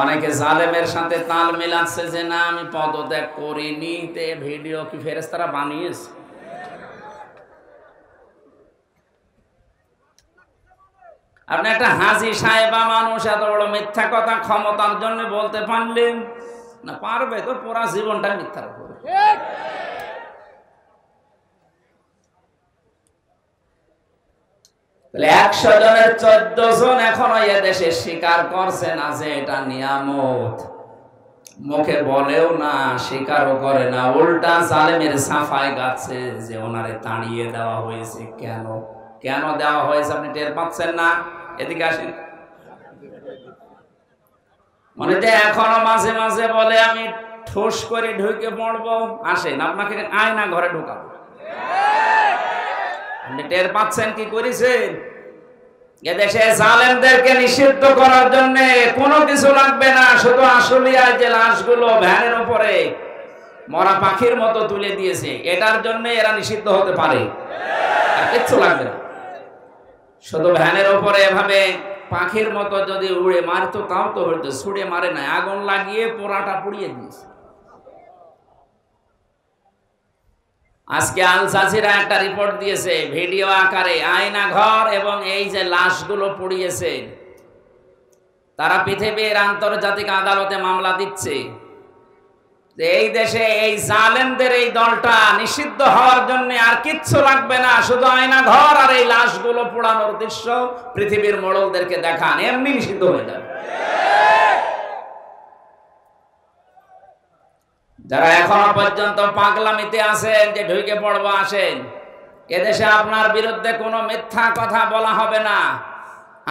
অনেকে জালেমের সাথে তাল মিলাচ্ছে যে না আমি পদত্যাগ করিনি, তে ভিডিও কি ফেরেশতারা বানিয়েছে? আপনি একটা হাজি সাহেবা মানুষ এত বড় মিথ্যা কথা ক্ষমতার জন্য বলতে পারলেন না? পারবে তো, পুরা জীবনটা মিথ্যার উপরে। তাহলে 100 জনের 14 জন এখনো এদেশে স্বীকার করছে না যে এটা নিয়ামত। মুখে বলেও না, স্বীকারও করে না, উল্টা জালেমের সাফাই গাচ্ছে যে ওনারে তাড়িয়ে দেওয়া হয়েছে। কেন কেন দেওয়া হয়েছে আপনি টের পাচ্ছেন না? এদিকে আসেন। মানে যে এখনো মাঝে মাঝে বলে আমি ঠোস করে ঢুকে পড়বো। আসেন, আপনাকে আয়না ঘরে ঢুকাবো। আপনি টের পাচ্ছেন কি করেছেন? এদেশে জালেমদেরকে নিষিদ্ধ করার জন্য কোনো কিছু লাগবে না, শুধু আশুলিয়ায় যে লাশগুলো ভ্যানের উপরে মরা পাখির মতো তুলে দিয়েছে, এটার জন্য এরা নিষিদ্ধ হতে পারে। আর কিচ্ছু লাগবে না, শুধু ভ্যানের উপরে এভাবে পাখির মতো যদি উড়ে মারতো তাও তো হইতো। ছুড়ে মারে না, আগুন লাগিয়ে পোড়াটা পুড়িয়ে দিয়েছে। আজকে আল জাজিরা একটা রিপোর্ট দিয়েছে ভিডিও আকারে, আয়না ঘর এবং এই যে লাশগুলো পুড়িয়েছে, তারা পৃথিবীর আন্তর্জাতিক আদালতে মামলা দিচ্ছে যে এই দেশে এই জালেমদের এই দলটা নিষিদ্ধ হওয়ার জন্য আর কিচ্ছু লাগবে না, শুধু আয়না ঘর আর এই লাশগুলো পোড়ানোর দৃশ্য পৃথিবীর মোড়লদেরকে দেখান, এমনি নিষিদ্ধ হয়ে যাবে। যারা এখনো পর্যন্ত পাগলামিতে আছেন যে ঢুকে পড়বো, আসেন। এদেশে আপনার বিরুদ্ধে কোনো মিথ্যা কথা বলা হবে না।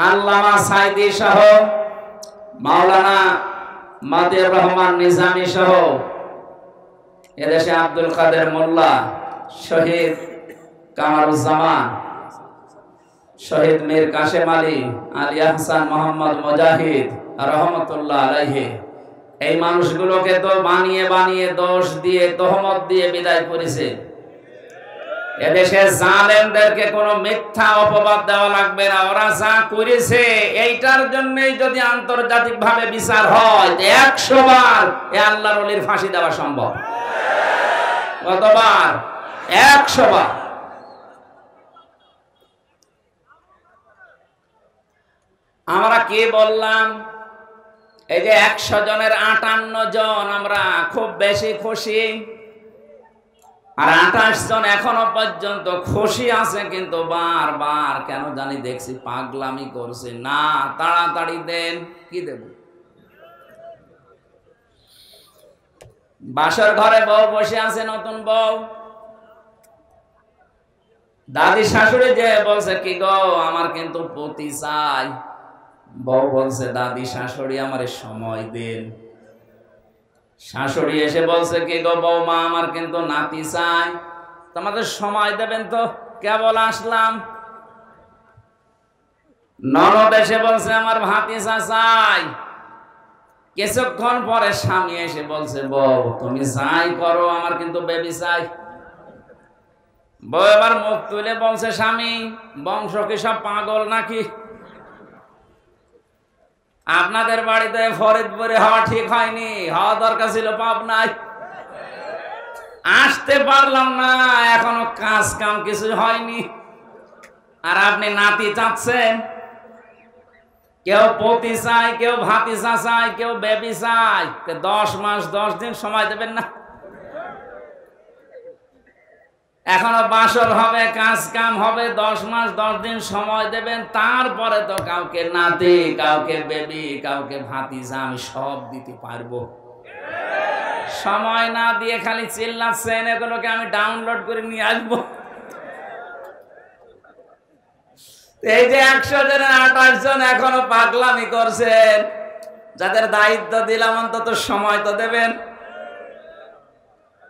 আল্লামা সাইদি সহ, মাওলানা মতিউর রহমান নিজামী সহ, এদেশে আব্দুল কাদের মোল্লা, শহীদ কামারুজ্জামান, শহীদ মীর কাশেম আলী, আলী আহসান মোহাম্মদ মুজাহিদ রহমতুল্লাহ আলাইহি, এই মানুষগুলোকে তো বানিয়ে বানিয়ে দোষ দিয়ে তহমত দিয়ে বিদায় করেছে। এদেশে জালেমদেরকে কোনো মিথ্যা অপবাদ দেওয়া লাগবে না। ওরা যা করেছে এইটার জন্যই যদি আন্তর্জাতিক ভাবে বিচার হয় 100 বার এ আল্লাহর ওলির ফাঁসি দেওয়া সম্ভব। কতবার? 100 বার। আমরা কি বললাম? এই যে 100 জনের 58 জন আমরা খুব বেশি খুশি, আর 28 জন এখনো পর্যন্ত খুশি আছে, কিন্তু বারবার কেন জানি দেখছি পাগলামি করছে। না, তাড়াতাড়ি দেন। কি দেব? বাসর ঘরে বউ বসে আছে, নতুন বউ, দাদি শাশুড়ি যে বলছে কি গো আমার কিন্তু পতি চাই। বউ বলছে দাদি শাশুড়ি আমার সময় দেন। শাশুড়ি এসে বলছে কি গো বৌমা আমার কিন্তু নাতি চাই, তোমাদের সময় দেবেন তো, কেবল আসলাম। ননদ এসে বলছে আমার ভাতিজা চাই। কিছুক্ষণ পরে স্বামী এসে বলছে বউ তুমি চাই করো, আমার কিন্তু বেবি চাই। বউ এবার মুখ তুলে বলছে স্বামী বংশ কি সব পাগল নাকি? আপনাদের বাড়িতে ফরিদপুরে হওয়া ঠিক হয়নি, হওয়া দরকার ছিল পাবনায়। আসতে পারলাম না, এখনো কাজ কাম কিছু হয়নি, আর আপনি নাতি চাচ্ছেন। কেউ পতি চাই, কেউ ভাতিজা চাই, কেউ বেবি চাই। 10 মাস 10 দিন সময় দেবেন না? এখনো বাসর হবে, কাজ কাম হবে, 10 মাস 10 দিন সময় দেবেন, তারপরে তো কাউকে নাতি, কাউকে বেবি, কাউকে ভাতিজা আমি সব দিতে পারবো। সময় না দিয়ে খালি চিল্লাচ্ছেন, এগুলোকে আমি ডাউনলোড করে নিয়ে আসবো। এই যে 100 জনের 28 জন এখনো পাগলামি করছেন, যাদের দায়িত্ব দিলাম অন্তত সময় তো দেবেন।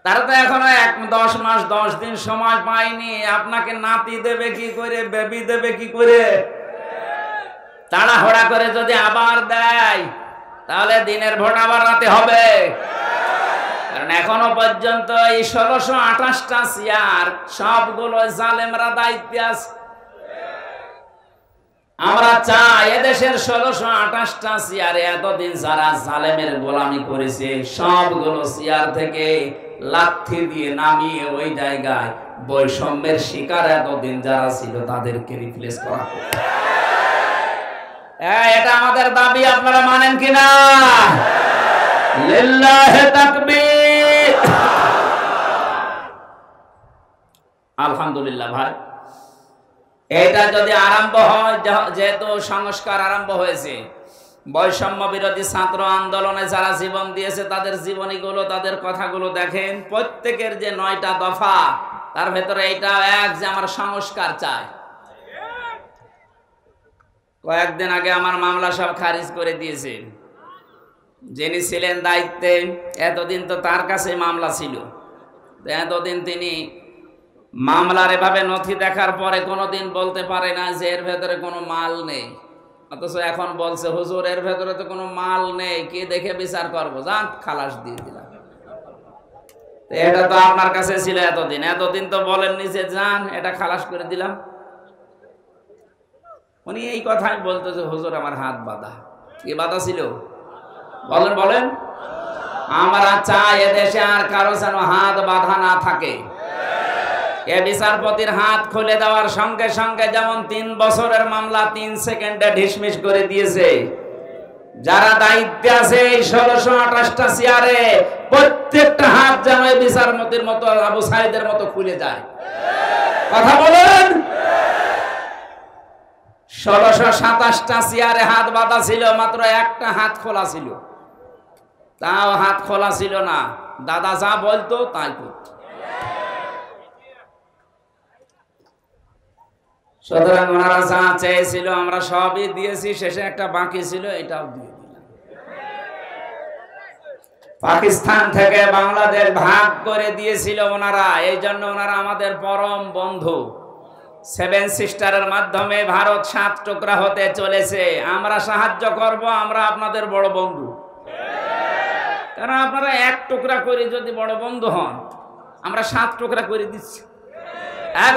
তারা তো এখনো 10 মাস 10 দিন সময় পায়নি। আপনাকে নাতি দেবে কি করে, বেবি দেবে কি করে? তাড়াহুড়া করে যদি আবার দেয় তাহলে দিনের ভোট আবার রাতে হবে। কারণ এখনো পর্যন্ত এই 1628টা চেয়ার সবগুলো জালেমরা দায়িত্বে আছে। আমরা চাই এদেশের 1628টা চেয়ারে এতদিন যারা জালেমের গোলামি করেছে সবগুলো চেয়ার থেকে লাথি দিয়ে নামিয়ে ওই জায়গায় বৈষম্যের শিকার এতদিন যারা ছিল তাদেরকে রিপ্লেস করা। এটা আমাদের দাবি, আপনারা মানেন কিনা? লিল্লাহি তাকবীর। আলহামদুলিল্লাহ ভাই, এটা যদি আরম্ভ হয়, যেহেতু সংস্কার আরম্ভ হয়েছে, বৈষম্য বিরোধী ছাত্র আন্দোলনে যারা জীবন দিয়েছে তাদের জীবনীগুলো, তাদের কথাগুলো দেখেন, প্রত্যেকের যে 9টা দফা, তার ভেতরে এইটা এক যে আমার সংস্কার চাই। কয়েকদিন আগে আমার মামলা সব খারিজ করে দিয়েছে। যিনি ছিলেন দায়িত্বে, এতদিন তো তার কাছে মামলা ছিল, এতদিন তিনি মামলার এভাবে নথি দেখার পরে কোনোদিন বলতে পারে না যে এর ভেতরে কোনো মাল নেই, অথচ এখন বলছে হুজুর এর ভেতরে তো কোনো মাল নেই, কে দেখে বিচার করবো, যান খালাস দিয়ে দিলাম। এটা তো আপনার কাছে ছিল এতদিন, এতদিন তো বলেননি যে যান এটা খালাস করে দিলাম। উনি এই কথাই বলতো যে হুজুর আমার হাত বাঁধা। কি বাঁধা ছিল বলেন বলেন? আমরা চাই এদেশে আর কারো যেন হাত বাঁধা না থাকে। এ বিচারপতির হাত খুলে দেওয়ার সঙ্গে সঙ্গে যেমন 3 বছরের মামলা 3 সেকেন্ডে ঢিসমিস করে দিয়েছে, যারা দায়িত্বে আছে এই 1628টা চেয়ারে প্রত্যেকটা হাত যেন এই বিচারপতির মতো আবু সাইদের মতো খুলে যায়। কথা বলেন। 1627টা চেয়ারে হাত বাঁধা ছিল, মাত্র একটা হাত খোলা ছিল, তাও হাত খোলা ছিল না, দাদা যা বলতো তাই করত। সুতরাং ওনারা যা চেয়েছিল আমরা সবই দিয়েছি, শেষে একটা বাকি ছিল, এটাও দিয়ে দিলাম। পাকিস্তান থেকে বাংলাদেশ ভাগ করে দিয়েছিল ওনারা, এই জন্য ওনারা আমাদের পরম বন্ধু। 7 সিস্টারের মাধ্যমে ভারত 7 টুকরা হতে চলেছে, আমরা সাহায্য করব, আমরা আপনাদের বড় বন্ধু। কারণ আপনারা 1 টুকরা করে যদি বড় বন্ধু হন, আমরা 7 টুকরা করে দিচ্ছি।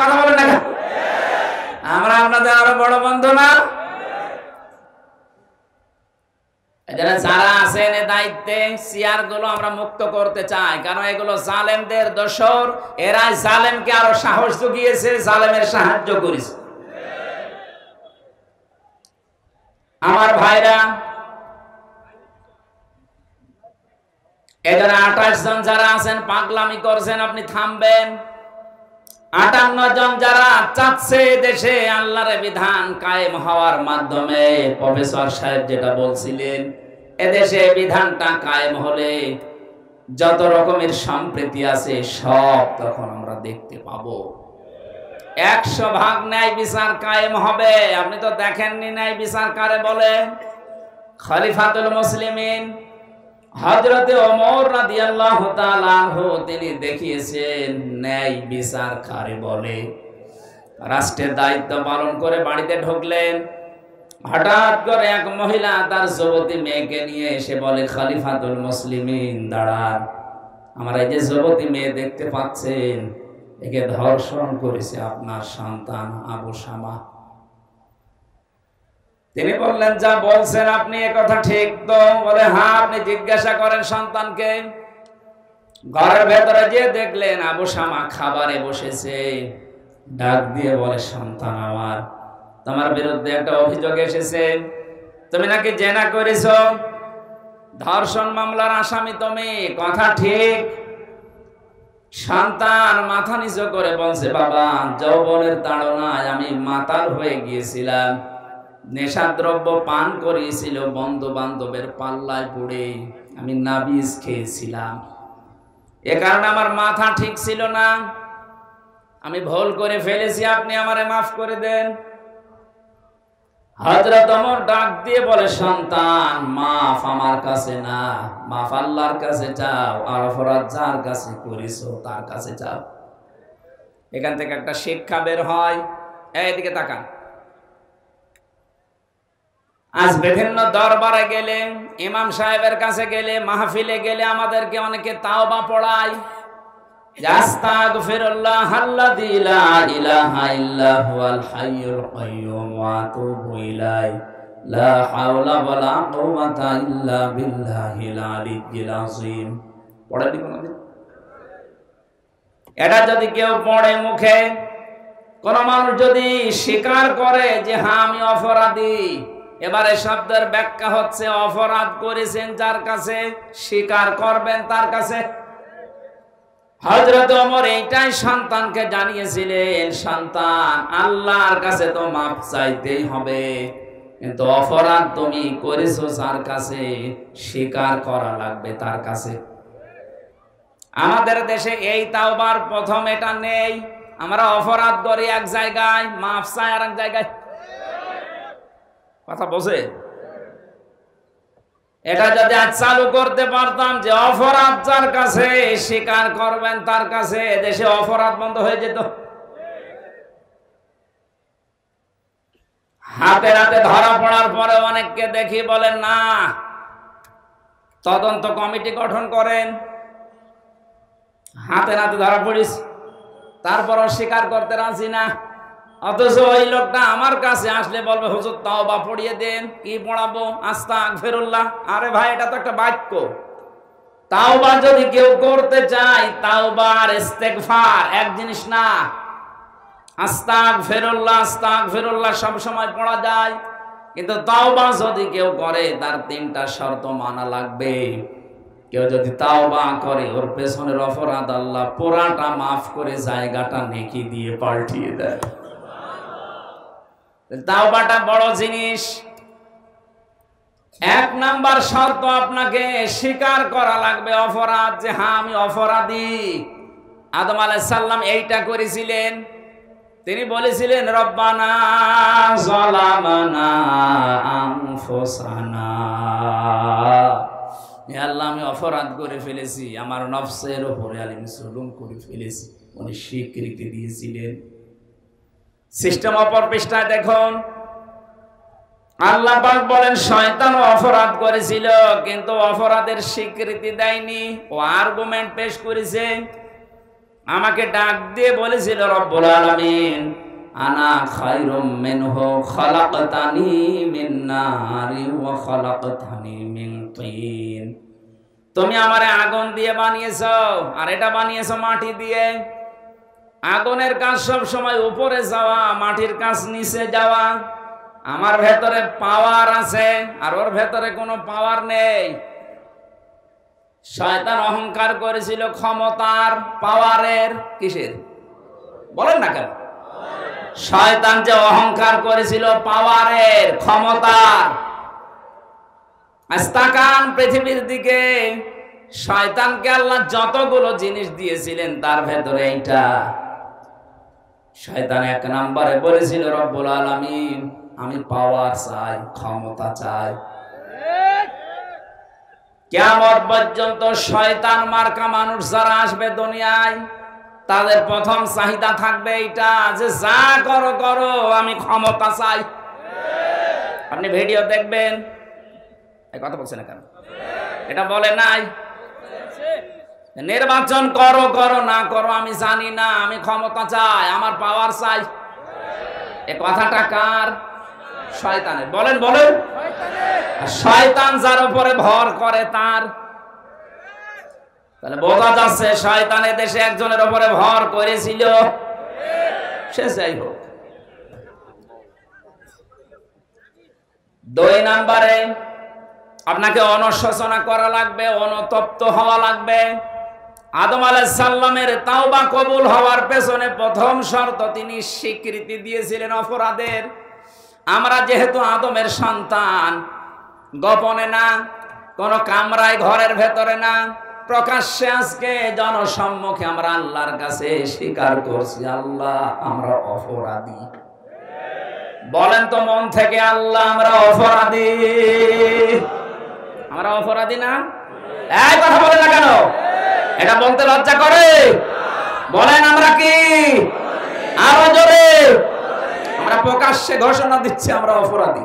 কথা বলেন না, আমরা আপনাদের আরো বড় বন্ধু না? যারা আছেন এই দায়িত্বে, চেয়ার গুলো আমরা মুক্ত করতে চাই, কারণ এগুলো জালেমদের দোসর, এরা জালেমকে আরো সাহস জুগিয়েছে, জালেমের সাহায্য করেছে। আমার ভাইরা, এখানে 28 জন যারা আছেন পাগলামি করছেন, আপনি থামবেন। 58 জন যারা চাচ্ছে দেশে আল্লাহর বিধান কায়েম হওয়ার মাধ্যমে, প্রফেসর সাহেব যেটা বলছিলেন, এদেশে বিধানটা কায়েম হলে যত রকমের সম্প্রীতি আছে সব তখন আমরা দেখতে পাবো। 100 ভাগ ন্যায় বিচার কায়েম হবে। আপনি তো দেখেননি ন্যায় বিচার কারে বলে? খলিফাতুল মুসলিমিন হযরতে ওমর রাদিয়াল্লাহু তাআলা আনহু তিনি দেখিয়েছেন ন্যায় বিচার কারে বলে। রাষ্ট্রের দায়িত্ব পালন করে বাড়িতে ঢুকলেন, হঠাৎ করে এক মহিলা তার যুবতী মেয়েকে নিয়ে এসে বলে, খলিফাতুল মুসলিমিন দাঁড়ান, আমার এই যে যুবতী মেয়ে দেখতে পাচ্ছেন, একে ধর্ষণ করেছে আপনার সন্তান আবু শামা। তিনি বললেন, যা বলছেন আপনি এ কথা ঠিক তো? বলে হ্যাঁ। আপনি জিজ্ঞাসা করেন সন্তানকে। ঘরের ভেতরে যে দেখলেন আবু শামা খাবারে বসেছে, ডাক দিয়ে বলে, সন্তান আমার, তোমার বিরুদ্ধে একটা অভিযোগ এসেছে, তুমি নাকি জেনা করেছো, ধর্ষণ মামলার আসামি তুমি। কথা ঠিক। সন্তান মাথা নিচু করে বলছে, বাবা, যৌবনের তাড়নায় আমি মাতাল হয়ে গিয়েছিলাম, নেশাদ্রব্য পান করিয়েছিল, বন্ধু বান্ধবের পাল্লায় পড়ে আমি নাবিজ খেয়েছিলাম, এ কারণে আমার মাথা ঠিক ছিল না, আমি ভুল করে ফেলেছি, আপনি আমারে মাফ করে দেন। হযরত ওমর ডাক দিয়ে বলে, সন্তান, মাফ আমার কাছে না, মাফ আল্লাহর কাছে চাও, আর অপরাধ যার কাছে করেছো তার কাছে চাও। এখান থেকে একটা শিক্ষা বের হয়। এইদিকে তাকান। আজ বিভিন্ন দরবারে গেলে, ইমাম সাহেবের কাছে গেলে, মাহফিলে গেলে আমাদেরকে অনেকে তাওবা পড়ায়। আস্তাগফিরুল্লাহাল্লাযী লা ইলাহা ইল্লা হুয়াল হাইয়ুল কাইয়্যুম ওয়া আতুবু ইলাইহি লা হাওলা ওয়ালা কুওয়াতা ইল্লা বিল্লাহিল আলিয়্যিল আযীম। পড়েনি কোনদিন? এটা যদি কেউ পড়ে মুখে, কোন মানুষ যদি স্বীকার করে যে হ্যাঁ আমি অপরাধী, এবারে শব্দের ব্যাখ্যা হচ্ছে অপরাধ করেছেন যার কাছে, স্বীকার করবেন তার কাছে। হযরত ওমর এইটাই সন্তানকে জানিয়েছিলেন, সন্তান আল্লাহর কাছে তো মাপ চাইতেই হবে, কিন্তু অপরাধ তুমি করেছো যার কাছে, স্বীকার করা লাগবে তার কাছে। আমাদের দেশে এই তাওবার প্রথম এটা নেই। আমরা অপরাধ করি এক জায়গায়, মাপ চাই আর এক জায়গায়। কথা বোঝে? এটা যদি আজ চালু করতে পারতাম যে অপরাধ যার কাছে, স্বীকার করবেন তার কাছে, দেশে অপরাধ বন্ধ হয়ে যেত। হাতে হাতে ধরা পড়ার পরে অনেককে দেখি বলেন না, তদন্ত কমিটি গঠন করেন। হাতে হাতে ধরা পড়িস, তারপরও স্বীকার করতে রাজি না। অথচ ওই লোকটা আমার কাছে আসলে বলবে হুজুর তাওবা পড়িয়ে দেন। কি পড়াবো? আস্তাগফিরুল্লাহ। আরে ভাই, এটা তো একটা বাক্য। তাওবা যদি কেউ করতে চায়, তাওবা আর ইস্তেগফার এক জিনিস না। আস্তাগফিরুল্লাহ আস্তাগফিরুল্লাহ সব সময় পড়া যায়, কিন্তু তাওবা যদি কেউ করে তার তিনটা শর্ত মানা লাগবে। কেউ যদি তাওবা করে, ওর পেছনের অপরাধ আল্লাহ পুরাটা মাফ করে জায়গাটা নেকি দিয়ে পাল্টিয়ে দেয়। তাওবাটা বড় জিনিস। এক নাম্বার শর্ত, আপনাকে স্বীকার করা লাগবে অপরাধ, যে হ্যাঁ আমি অপরাধী। আদম আলাইহিস সালাম এইটা করেছিলেন। তিনি বলেছিলেন রব্বানা যালামানা আনফুসানা, হে আল্লাহ আমি অপরাধ করে ফেলেছি, আমার নফসের উপরে আলিম জুলুম করে ফেলেছি। উনি স্বীকৃতি দিয়েছিলেন। সিস্টেম অপর পৃষ্ঠায় দেখুন, আল্লাহ পাক বলেন শয়তানও অপরাধ করেছিল, কিন্তু অপরাধের স্বীকৃতি দেয়নি। ও আর্গুমেন্ট পেশ করেছে, আমাকে ডাক দিয়ে বলেছিল রব্বুল আলামিন আনা খায়রুম মিনহু খালাকতানি মিন নারি ওয়া খালাকতানি মিন তিন। তুমি আমারে আগুন দিয়ে বানিয়েছো, আর এটা বানিয়েছো মাটি দিয়ে। আগুনের কাজ সব সময় উপরে যাওয়া, মাটির কাজ নিচে যাওয়া। আমার ভেতরে পাওয়ার আছে, আর ওর ভেতরে কোনো পাওয়ার নেই। শয়তান অহংকার করেছিল ক্ষমতার, পাওয়ারের। কিসের বলেন না কেন? শয়তান যে অহংকার করেছিল পাওয়ারের, ক্ষমতার। আজ তাকান পৃথিবীর দিকে, শয়তানকে আল্লাহ যতগুলো জিনিস দিয়েছিলেন তার ভেতরে এইটা। শয়তান এক নম্বরে বলেছিল রব্বুল আলামিন আমি পাওয়ার চাই, ক্ষমতা চাই। কিয়ামত পর্যন্ত শয়তান মার্কা মানুষ যারা আসবে দুনিয়ায়, তাদের প্রথম চাহিদা থাকবে এইটা, যে যা করো করো আমি ক্ষমতা চাই। আপনি ভিডিও দেখবেন, এই কথা বলছেন না কেন? এটা বলে নাই নির্বাচন করো করো না করো আমি জানি না, আমি ক্ষমতা চাই, আমার পাওয়ার চাই। এই কথাটা কার? শয়তানের। বলেন বলেন। শয়তান যার উপরে ভর করে তার। তাহলে বোঝা যাচ্ছে শয়তানের দেশে একজনের উপরে ভর করেছিল, সে যাই হোক। 2 নম্বরে আপনাকে অনুশোচনা করা লাগবে, অনুতপ্ত হওয়া লাগবে। আদম আলাইহিস সালামের তাওবা কবুল হওয়ার পেছনে প্রথম শর্ত তিনি স্বীকৃতি দিয়েছিলেন অপরাধের। আমরা যেহেতু আদমের সন্তান, গোপনে না, কোন কামরায় ঘরের ভেতরে না, প্রকাশ্যে আজকে জনসম্মুখে আমরা আল্লাহর কাছে স্বীকার করছি আল্লাহ আমরা অপরাধী। বলেন তো মন থেকে, আল্লাহ আমরা অপরাধী। আমরা অপরাধী না? এই কথা বলেন না কেন? এটা বলতে লজ্জা করে? বলেন আমরা কি? আরো জোরে। আমরা প্রকাশ্যে ঘোষণা দিচ্ছি আমরা অপরাধী।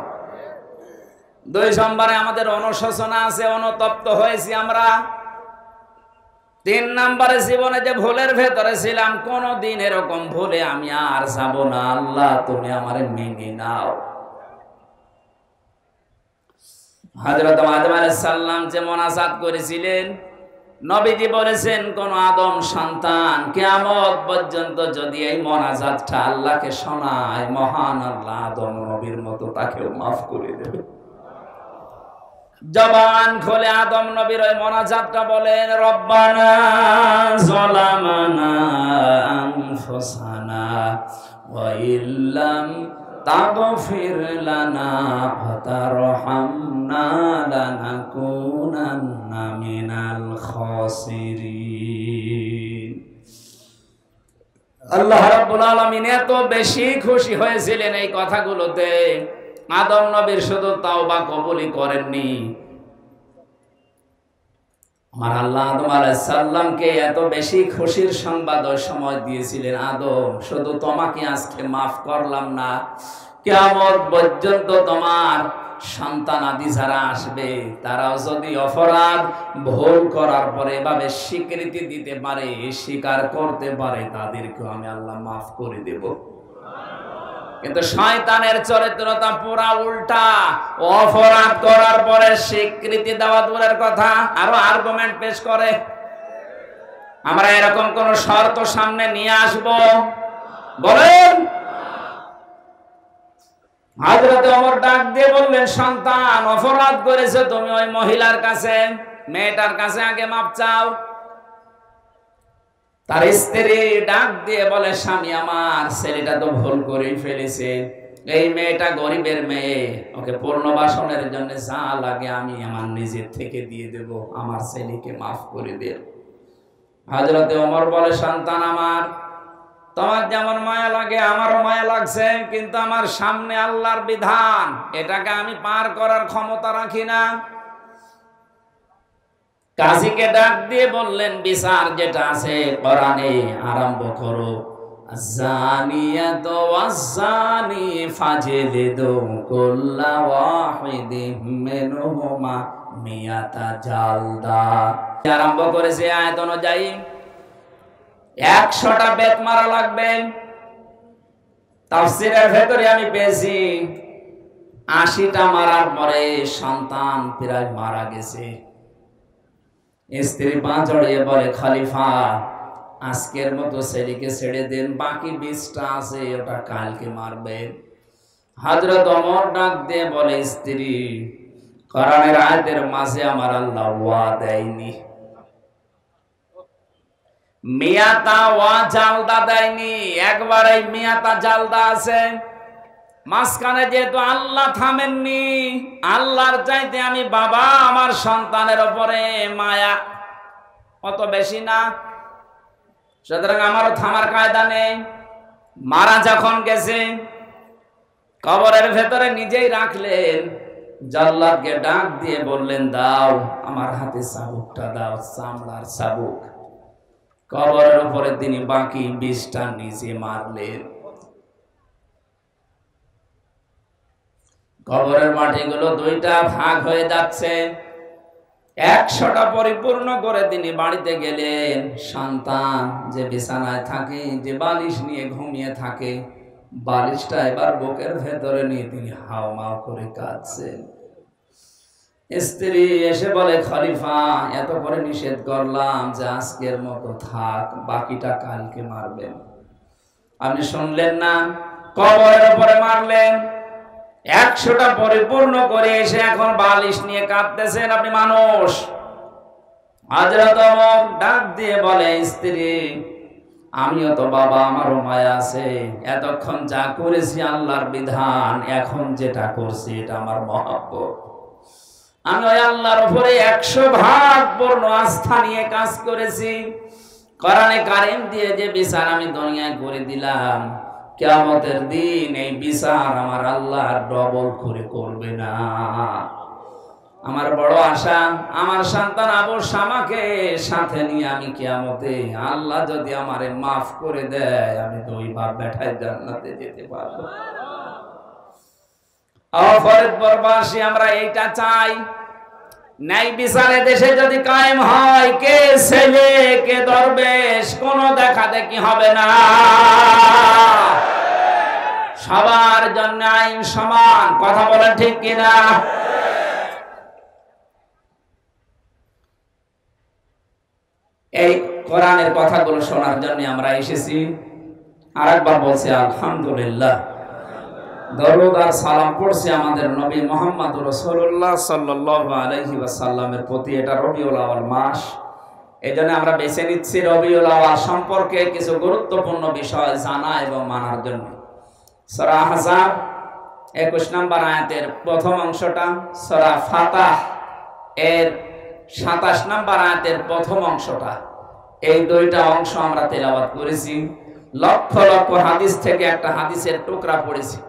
2 নম্বরে আমাদের অনুশোচনা আছে, অনুতপ্ত হয়েছি আমরা। 3 নম্বরে জীবনে যে ভুলের ভেতরে ছিলাম, কোনদিন এরকম ভুলে আমি আর যাব না, আল্লাহ তুমি আমারে মেনে নাও। হযরত আদম আলাইহিস সালাম যে মুনাজাত করেছিলেন, নবীজি বলেছেন কোন আদম সন্তান কিয়ামত পর্যন্ত যদি এই মুনাজাতটা আল্লাহকে শোনায়, মহান আল্লাহ আদম নবীর মতো তাকেও মাফ করে দেবে। জবান খুলে আদম নবীর ওই মুনাজাতটা বলেন, রব্বানা যালামানা আনফুসানা ওয়া ইল্লাম তাগফির লানা ওয়া তারহামনা লানাকুনান্না মিনাল খাসিরিন। আল্লাহ রাব্বুল আলামিন এত বেশি খুশি হয়েছিলেন এই কথাগুলোতে, আদম নবীর শুধু তাওবা কবুলই করেননি, আমার আল্লাহ আদম আলাইহিস সালামকে এত বেশি খুশির সংবাদ ওই সময় দিয়েছিলেন, আদম শুধু তোমাকে আজকে মাফ করলাম না, কিয়ামত পর্যন্ত তোমার সন্তান আদি যারা আসবে তারাও যদি অপরাধ ভুল করার পরে এভাবে স্বীকৃতি দিতে পারে, স্বীকার করতে পারে, তাদেরকেও আমি আল্লাহ মাফ করে দেব। কিন্তু শয়তানের চরিত্রটা পুরা উল্টা, অপরাধ করার পরে স্বীকৃতি দেওয়া দূরের কথা, আরো আর্গুমেন্ট পেশ করে। আমরা এরকম কোন শর্ত সামনে নিয়ে আসব? বলেন। হযরত ওমর ডাক দিয়ে বললেন, সন্তান অপরাধ করেছে, তুমি ওই মহিলার কাছে, মেয়েটার কাছে আগে মাপ চাও। তার স্ত্রী ডাক দিয়ে বলে, স্বামী আমার, ছেলেটা তো ভুল করেই ফেলেছে, এই মেয়েটা গরিবের মেয়ে, ওকে পুনর্বাসনের জন্য যা লাগে আমি আমার নিজের থেকে দিয়ে দেব, আমার ছেলেকে মাফ করে দে। হযরত ওমর বলে, সন্তান আমার, তোমার যেমন মায়া লাগে আমারও মায়া লাগছে, কিন্তু আমার সামনে আল্লাহর বিধান, এটাকে আমি পার করার ক্ষমতা রাখি না। কাজীকে ডাক দিয়ে বললেন, বিচার যেটা আছে কোরআনে আরম্ভ করো, আয-যানিয়াতু ওয়াজ-যানি ফাজলিদু কুল্লা ওয়াহিদিম মিনহুমা মিয়াতা জালদা। আরম্ভ করেছে আয়াত অনুযায়ী 100টা বেত মারা লাগবে। তাফসীরের ভেতরে আমি পেয়েছি 80টা মারার পরে সন্তান প্রায় মারা গেছে। স্ত্রী পা জড়িয়ে বলে, খলিফা আজকের মতো ছেলেকে ছেড়ে দেন, বাকি 20টা আছে ওটা কালকে মারবে। হযরত ওমর ডাক দিয়ে বলে, স্ত্রী কোরআনের আয়াতের মাঝে আমার আল্লাহ ওয়া দেয়নি, মিয়াতা ওয়া জালদা দেয়নি, একবারে মিয়াতা জালদা আছে। মাঝখানে যেহেতু আল্লাহ থামেননি, আল্লাহর চাইতে আমি বাবা আমার সন্তানের উপরে মায়া অত বেশি না, সুতরাং আমারও থামার কায়দা নেই। মারা যখন গেছে কবরের ভেতরে নিজেই রাখলেন, জাল্লাদকে ডাক দিয়ে বললেন, দাও আমার হাতে চাবুকটা দাও, চামড়ার চাবুক। কবরের উপরে তিনি বাকি 20টা নিজে মারলেন। কবরের মাটিগুলো 2টা ভাগ হয়ে যাচ্ছে, 100টা পরিপূর্ণ করে তিনি বাড়িতে গেলেন। সন্তান যে বিছানায় থাকে, যে বালিশ নিয়ে ঘুমিয়ে থাকে, বালিশটা এবার বুকের ভেতরে নিয়ে তিনি হাওমাও করে কাঁদছেন। স্ত্রী এসে বলে, খলিফা এত করে নিষেধ করলাম যে আজকের মতো থাক, বাকিটা কালকে মারবেন, আপনি শুনলেন না, কবরের উপরে মারলেন। 100টা পরিপূর্ণ করে এসে এখন বালিশ নিয়ে কাঁদতেছেন, আপনি মানুষ? হযরত ওমর ডাক দিয়ে বলে, স্ত্রী আমিও তো বাবা, আমারও মায়া আছে, এতক্ষণ যা করেছি আল্লাহর বিধান, এখন যেটা করছি এটা আমার মহব্বত, আমি ওই আল্লাহর উপরে 100 ভাগ পূর্ণ আস্থা নিয়ে কাজ করেছি। কোরআনে কারীম দিয়ে যে বিচার আমি দুনিয়ায় করে দিলাম, কিয়ামতের দিন এই বিচার আমার আল্লাহ ডবল করে করবে না। আমার বড় আশা, আমার সন্তান আবু শামাকে সাথে নিয়ে আমি কিয়ামতে আল্লাহ যদি আমারে মাফ করে দেয়, আমি 2 বাপ বেটায় জান্নাতে যেতে পারবো। ফরিদপুরবাসী আমরা এইটা চাই। ন্যায় বিচারে দেশে যদি কায়েম হয়, কে ছেলে কে দরবেশ কোনো দেখা দেখি হবে না। সবার জন্য আইন সমান। কথা বলেন ঠিক কিনা? এই কোরআনের কথাগুলো শোনার জন্য আমরা এসেছি। আরেকবার বলছি আলহামদুলিল্লাহ। দরুদ আর সালাম পড়ছি আমাদের নবী মুহাম্মদ রাসূলুল্লাহ সাল্লাল্লাহু আলাইহি ওয়াসাল্লামের প্রতি। এটা রবিউল আউয়াল মাস, এজন্য আমরা বেছে নিচ্ছি রবিউল আউয়াল সম্পর্কে কিছু গুরুত্বপূর্ণ বিষয় জানা এবং মানার জন্য। সূরা আহজাব 21 নম্বর আয়াতের প্রথম অংশটা, সূরা ফাতাহ এর 27 নম্বর আয়াতের প্রথম অংশটা, এই দুইটা অংশ আমরা তেলাওয়াত করেছি। লক্ষ লক্ষ হাদিস থেকে একটা হাদিসের টুকরা পড়েছি।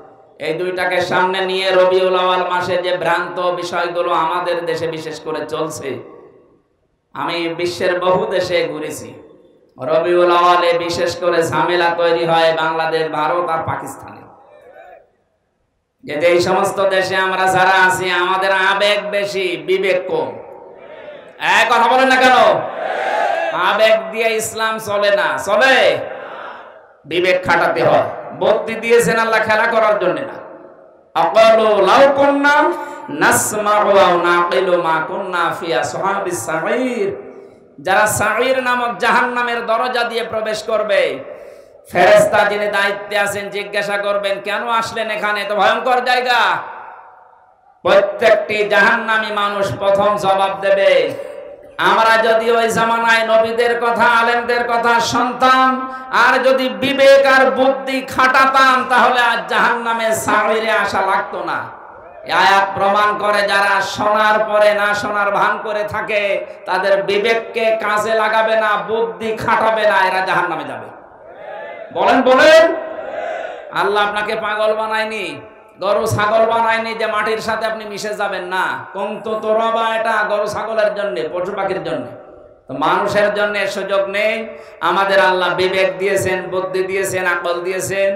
এই দুইটাকে সামনে নিয়ে রবিউল আউয়াল মাসে যে ভ্রান্ত বিষয়গুলো আমাদের দেশে বিশেষ করে চলছে, আমি বিশ্বের বহু দেশে ঘুরেছি। রবিউল আউয়ালে বিশেষ করে ঝামেলা তৈরি হয় বাংলাদেশ, ভারত আর পাকিস্তানে। এই সমস্ত দেশে আমরা যারা আছি আমাদের আবেগ বেশি, বিবেক কম। কথা বলেন না কেন? আবেগ দিয়ে ইসলাম চলে না। চলে? বিবেক খাটাতে হয়। বুদ্ধি দিয়েছেন আল্লাহ খেলা করার জন্য না। আকালু লাউ কুননা নাসমাউ ওয়া নাকিলু মা কুননা ফি আসহাবিস সাঈর। যারা সাঈর নামক জাহান্নামের দরজা দিয়ে প্রবেশ করবে, ফেরেশতা যিনি দায়িত্বে আছেন জিজ্ঞাসা করবেন, কেন আসলেন এখানে? তো ভয়ঙ্কর জায়গা। প্রত্যেকটি জাহান্নামী মানুষ প্রথম জবাব দেবে, আমরা যদি ওই জামানায় নবীদের কথা, আলেমদের কথা শুনতাম, আর যদি বিবেক আর বুদ্ধি খাটাতাম, তাহলে আজ জাহান্নামে সাঈরে আসা লাগতো না। আয়াত প্রমাণ করে যারা শোনার পরে না শোনার ভান করে থাকে, তাদের বিবেককে কাজে লাগাবে না, বুদ্ধি খাটাবে না, এরা জাহান্নামে যাবে। বলেন বলেন। আল্লাহ আপনাকে পাগল বানায়নি, গরু ছাগল বানায়নি যে মাটির সাথে আপনি মিশে যাবেন না। কন্তু তোরবা, এটা গরু ছাগলের জন্য, পশু পাখির জন্য। তো মানুষের জন্য সুযোগ নেই। আমাদের আল্লাহ বিবেক দিয়েছেন, বুদ্ধি দিয়েছেন, আকল দিয়েছেন।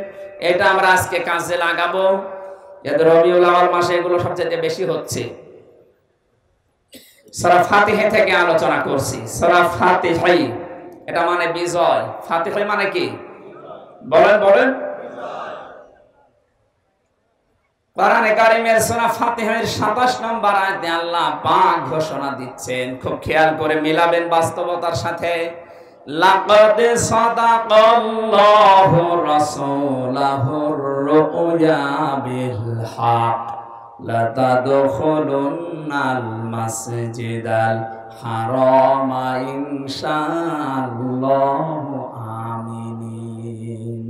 এটা আমরা আজকে কাজে লাগাবো। এদের রবিউল আউয়াল মাসে এগুলো সবচেয়ে বেশি হচ্ছে। সূরা ফাতিহা থেকে আলোচনা করছি। সূরা ফাতিহা এটা মানে বিজয়। ফাতিহা মানে কি? বলেন বলেন। কোরআনে কারীমের সূরা ফাতিহার 27 নম্বর আয়াতে আল্লাহ পাক ঘোষণা দিচ্ছেন, খুব খেয়াল করে মিলাবেন বাস্তবতার সাথে। লাকাদ সাদাকাল্লাহু রাসূলাহুর রুয়া বিল হক লাতাদখুলুন্নাল মাসজিদাল হারামা ইনশাআল্লাহু আমিনিন।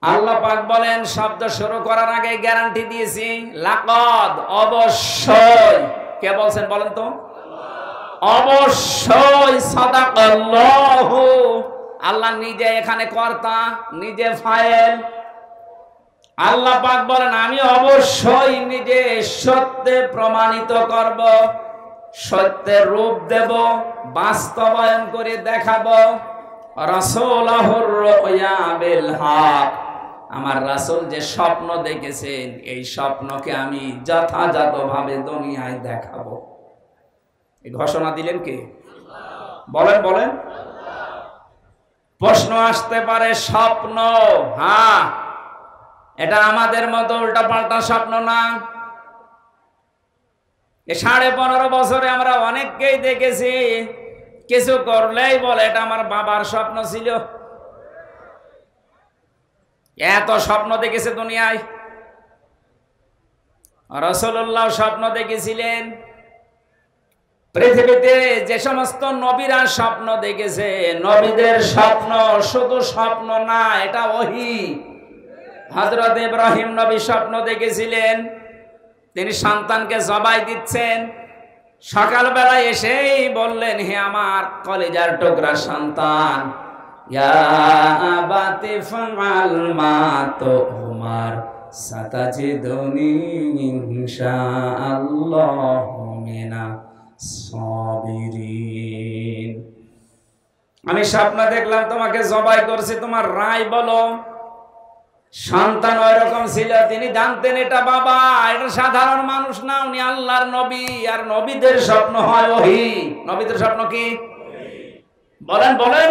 আল্লাহ পাক বলেন, শব্দ শুরু করার আগে গ্যারান্টি দিয়েছি, লাকাদ, অবশ্যই। কে বলছেন বলেন তো? অবশ্যই। সাদাকাল্লাহু, আল্লাহ নিজে এখানে কর্তা, নিজে ফাইল। আল্লাহ পাক বলেন, আমি অবশ্যই নিজে সত্যে প্রমাণিত করব, সত্যের রূপ দেব, বাস্তবায়ন করে দেখাবো। রাসূলুহুর রুয়া বিল হক, আমার রাসূল যে স্বপ্ন দেখেছেন, এই স্বপ্নকে আমি যথাযথভাবে দুনিয়ায় দেখাবো। এই ঘোষণা দিলেন কে? বলেন বলেন। প্রশ্ন আসতে পারে, স্বপ্ন? হ্যাঁ, এটা আমাদের মতো উল্টা পাল্টা স্বপ্ন না। 15.5 বছরে আমরা অনেককেই দেখেছি, কিছু করলেই বলে এটা আমার বাবার স্বপ্ন ছিল। এত স্বপ্ন দেখেছে দুনিয়ায়। রাসূলুল্লাহ স্বপ্ন দেখেছিলেন। পৃথিবীতে যে সমস্ত নবীরা স্বপ্ন দেখেছে, নবীদের স্বপ্ন শুধু স্বপ্ন না, এটা ওহী। হযরত ইব্রাহিম নবী স্বপ্ন দেখেছিলেন, তিনি সন্তানকে জবাই দিচ্ছেন। সকালবেলা এসেই বললেন, হে আমার কলিজার টুকরা সন্তান, ইয়া আবাতি ফাআল মা তুমার সাতাজিদুনি ইনশাআল্লাহু মিনাস সাবিরিন। আমি স্বপ্ন দেখলাম তোমাকে জবাই করছি, তোমার রায় বলো। সন্তান ওই রকম ছিল, তিনি জানতেন এটা বাবা, এটা সাধারণ মানুষ না, উনি আল্লাহর নবী। আর নবীদের স্বপ্ন হয় ওহী। নবীদের স্বপ্ন কি বলেন বলেন?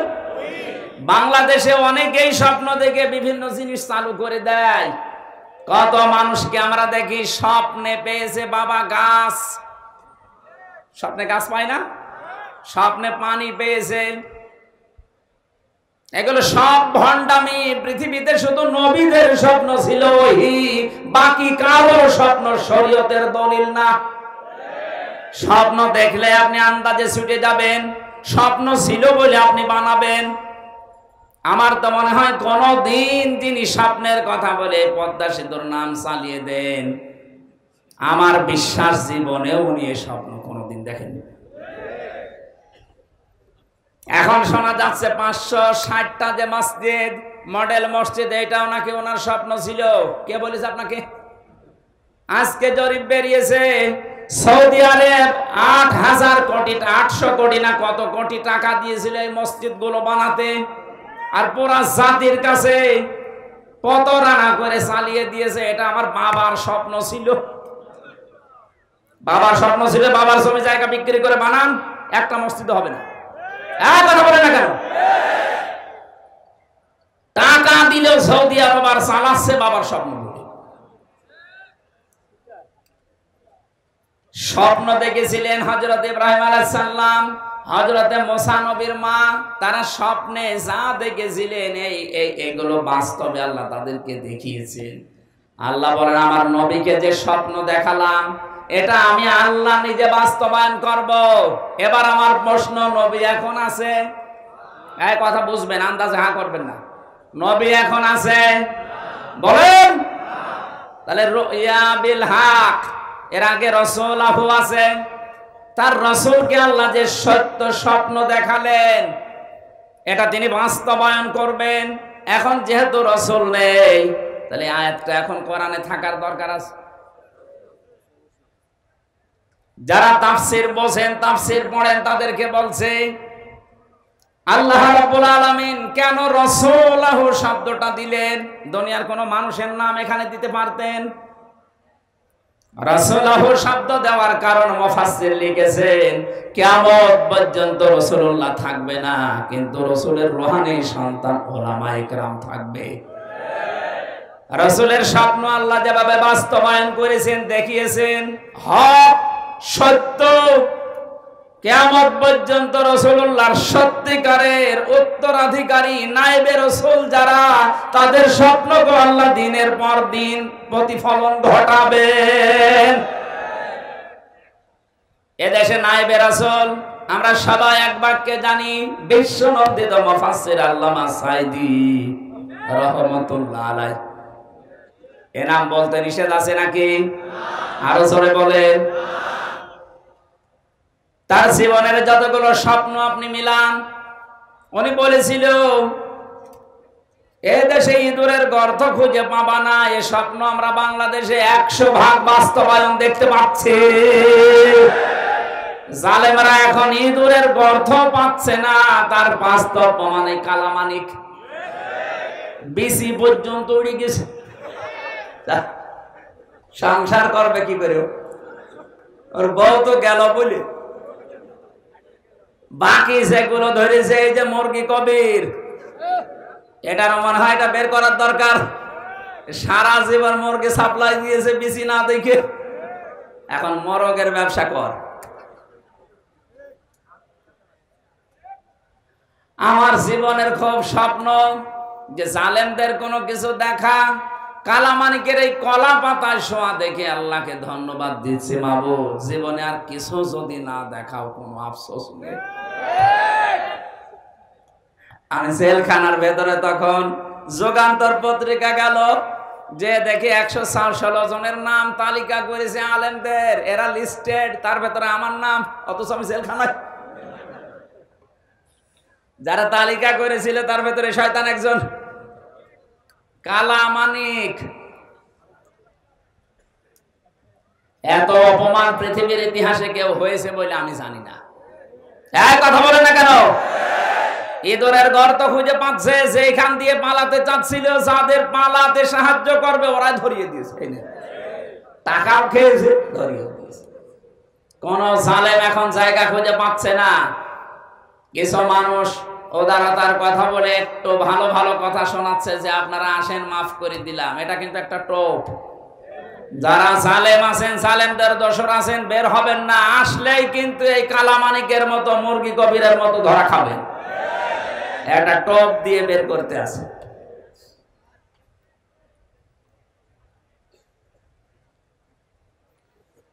বাংলাদেশে অনেকেই স্বপ্ন দেখে বিভিন্ন জিনিস চালু করে দেয়। কত মানুষকে আমরা দেখি স্বপ্নে পেয়েছে বাবা গাছ, স্বপ্নে গাছ পায় না, স্বপ্নে পানি পেয়েছে। এগুলো সব ভণ্ডামি। পৃথিবীতে শুধু নবীদের স্বপ্ন ছিল ওহী, বাকি কারো স্বপ্ন শরীয়তের দলিল না। স্বপ্ন দেখলে আপনি আন্দাজে ছুটে যাবেন, স্বপ্ন ছিল বলে আপনি বানাবেন। আমার তো মনে হয় কোনদিন তিনি স্বপ্নের কথা বলে পদ্মা সেতুর নাম চালিয়ে দেন, আমার বিশ্বাস জীবনেও উনি এ স্বপ্ন কোনদিন দেখেননি। এখন শোনা যাচ্ছে 560টা যে মসজিদ, মডেল মসজিদ, এটাও নাকি ওনার স্বপ্ন ছিল। কে বলেছে আপনাকে? আজকে জরিপ বেরিয়েছে, সৌদি আরব 8,000 কোটি, 800 কোটি না কত কোটি টাকা দিয়েছিল এই মসজিদ গুলো বানাতে, আর পুরা জাতির কাছে প্রতারণা করে চালিয়ে দিয়েছে। এটা আমার বাবার স্বপ্ন ছিল। বাবার স্বপ্ন ছিল বাবার জমি জায়গা বিক্রি করে বানান, একটা মসজিদ হবে না। কথা বলে না কেন? টাকা দিলেও সৌদি আরব আর চালাচ্ছে বাবার স্বপ্ন। স্বপ্ন দেখেছিলেন হযরত ইব্রাহিম আলাইহিস সালাম, হযরত মুসা নবীর মা, তারা স্বপ্নে যা দেখেছিলেন এগুলো বাস্তবে আল্লাহ তাদেরকে দেখিয়েছেন। আল্লাহ বলেন আমার নবীকে যে স্বপ্ন দেখালাম এটা আমি আল্লাহ নিজে বাস্তবায়ন করব। এবার আমার প্রশ্ন, নবী এখন আছে? এই কথা বুঝবেন, আন্দাজে হা করবেন না। নবী এখন আছে বলেন? তাহলে রুইয়া বিল হক, এর আগে রাসূলুল্লাহ আছে, তার রাসূলকে আল্লাহ যে সত্য স্বপ্ন দেখালেন এটা তিনি বাস্তবায়ন করবেন। এখন যেহেতু রাসূল নেই, তাহলে আয়াতটা এখন কোরআনে থাকার দরকার আছে। যারা তাফসীর বোঝেন, তাফসীর পড়েন, তাদেরকে বলছে আল্লাহ রাব্বুল আলামিন কেন রাসূলুল্লাহ শব্দটা দিলেন? দুনিয়ার কোন মানুষের নাম এখানে দিতে পারতেন। রাসূলুল্লাহ শব্দ দেওয়ার কারণ মুফাসসির লিখেছেন কিয়ামত পর্যন্ত রাসূলুল্লাহ থাকবে না, কিন্তু রাসূলের রূহানি সন্তান উলামায়ে কেরাম থাকবে। রাসূলের স্বপ্ন আল্লাহ যেভাবে বাস্তবায়ন করেছেন, দেখিয়েছেন, হক সত্য, কিয়ামত পর্যন্ত রাসূলুল্লাহর সত্যিকারের উত্তরাধিকারী নায়েবে রাসূল যারা, তাদের স্বপ্নকে আল্লাহ দিনের পর দিন প্রতিফলন ঘটাবেন। এদেশে নায়েবে রাসূল আমরা সবাই এক বাক্যে জানি, বিশ্বনন্দিত মুফাসসির আল্লামা সাঈদী রাহমাতুল্লাহ আলাইহি। এ নাম বলতে নিষেধ আছে নাকি? আরো জোরে বলেন। তার জীবনের যতগুলো স্বপ্ন আপনি মিলান, উনি বলেছিল এ দেশে ইঁদুরের গর্ত খুঁজে পাবা না, এ স্বপ্ন আমরা বাংলাদেশে 100% বাস্তবায়ন দেখতে পাচ্ছি। জালেমরা এখন ইঁদুরের গর্ত পাচ্ছে না, তার বাস্তব প্রমাণে কালামানিক বিসি পর্যন্ত উড়ে গেছে। সংসার করবে কি করে? ওর বউ তো গেল বলে, বাকি যেগুলো ধরেছে এই যে মুরগি কবির, এটার মনে হয় এটা বের করার দরকার। সারা জীবন মুরগি সাপ্লাই দিয়েছে বিসি না দেখে, এখন মরগের ব্যবসা কর। আমার জীবনের খুব স্বপ্ন যে জালেমদের কোনো কিছু দেখা, কালামানিকের এই কলা পাতায় শোয়া দেখে আল্লাহকে ধন্যবাদ দিচ্ছি, মাবুদ জীবনে আর কিছু যদি না দেখাও কোনো আফসোস নেই। আমি জেলখানার ভেতরে তখন যুগান্তর পত্রিকা গেল, যে দেখি 116 জনের নাম তালিকা করেছে আলেমদের, এরা লিস্টেড, তার ভেতরে আমার নাম, অথচ আমি জেলখানায়। যারা তালিকা করেছিল তার ভেতরে শয়তান একজন, কালামানিক। এত অপমান পৃথিবীর ইতিহাসে কেউ হয়েছে বলে আমি জানি না। এক কথা বলে না কেন? ইঁদুরের গর্ত খুঁজে পাচ্ছে, যেখান দিয়ে পালাতে চাচ্ছিল, যাদের পালাতে সাহায্য করবে ওরা ধরিয়ে দিয়েছে, টাকাও খেয়েছে, ধরিয়ে দিয়েছে। কোন জালেম এখন জায়গা খুঁজে পাচ্ছে না। কিছু মানুষ উদারতার কথা বলে একটু ভালো ভালো কথা শোনাচ্ছে যে আপনারা আসেন, মাফ করে দিলাম। এটা কিন্তু একটা টোপ। যারা জালেম আছেন, জালেমদের দোসর আছেন, বের হবেন না। আসলেই কিন্তু এই কালামানিকের মতো, মুরগি কবিরের মতো ধরা খাবেন। একটা টোপ দিয়ে বের করতে আছে।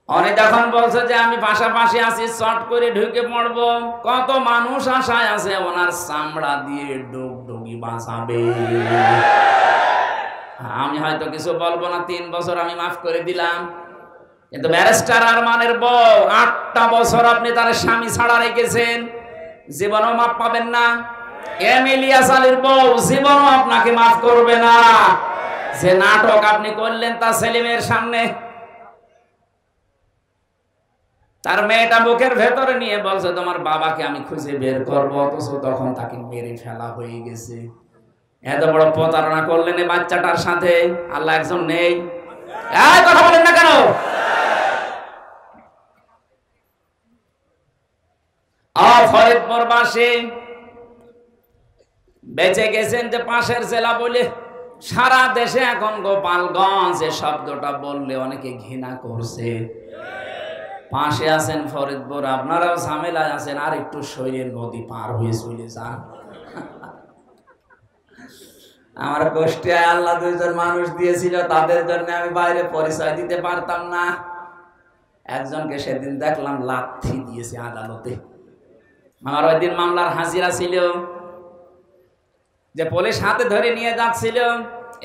অনেক যখন বলছে যে আমি পাশাপাশি আছি, শর্ট করে ঢুকে পড়বো, কত মানুষ আশায় আছে ওনার চামড়া দিয়ে ডুগডুগি বাঁচাবে। আমি হয়তো কিছু বলবো না, 3 বছর আমি মাফ করে দিলাম। কিন্তু ব্যারিস্টার আরমানের বউ 8টা বছর আপনি তার স্বামী ছাড়া রেখেছেন, জীবনও মাফ পাবেন না। এমিলিয়াস আলীর বউ জীবনও আপনাকে মাফ করবে না। যে নাটক আপনি করলেন তা সেলিমের সামনে, তার মেয়েটা বুকের ভেতরে নিয়ে বলছে তোমার বাবাকে আমি খুঁজে বের করবো, অথচ তখন তাকে মেরে ফেলা হয়ে গেছে। এত বড় প্রতারণা করলেন এই বাচ্চাটার সাথে। আল্লাহ একজন নেই, কথা বলেন না কেন? ফরিদপুরবাসী বেঁচে গেছেন যে পাশের জেলা বলে। সারা দেশে এখন গোপালগঞ্জ এই শব্দটা বললে অনেকে ঘৃণা করছে। পাশে আছেন ফরিদপুর, আপনারাও ঝামেলায় আছেন, আর একটু শরীর নদী পার হয়ে চলে যান। আমার কষ্টে আল্লাহ 2জন মানুষ দিয়েছিল, তাদের জন্য আমি বাইরে পরিচয় দিতে পারতাম না। একজনকে সেদিন দেখলাম লাথি দিয়েছে আদালতে। আমার ওই দিন মামলার হাজিরা ছিল, যে পুলিশ হাতে ধরে নিয়ে যাচ্ছিল।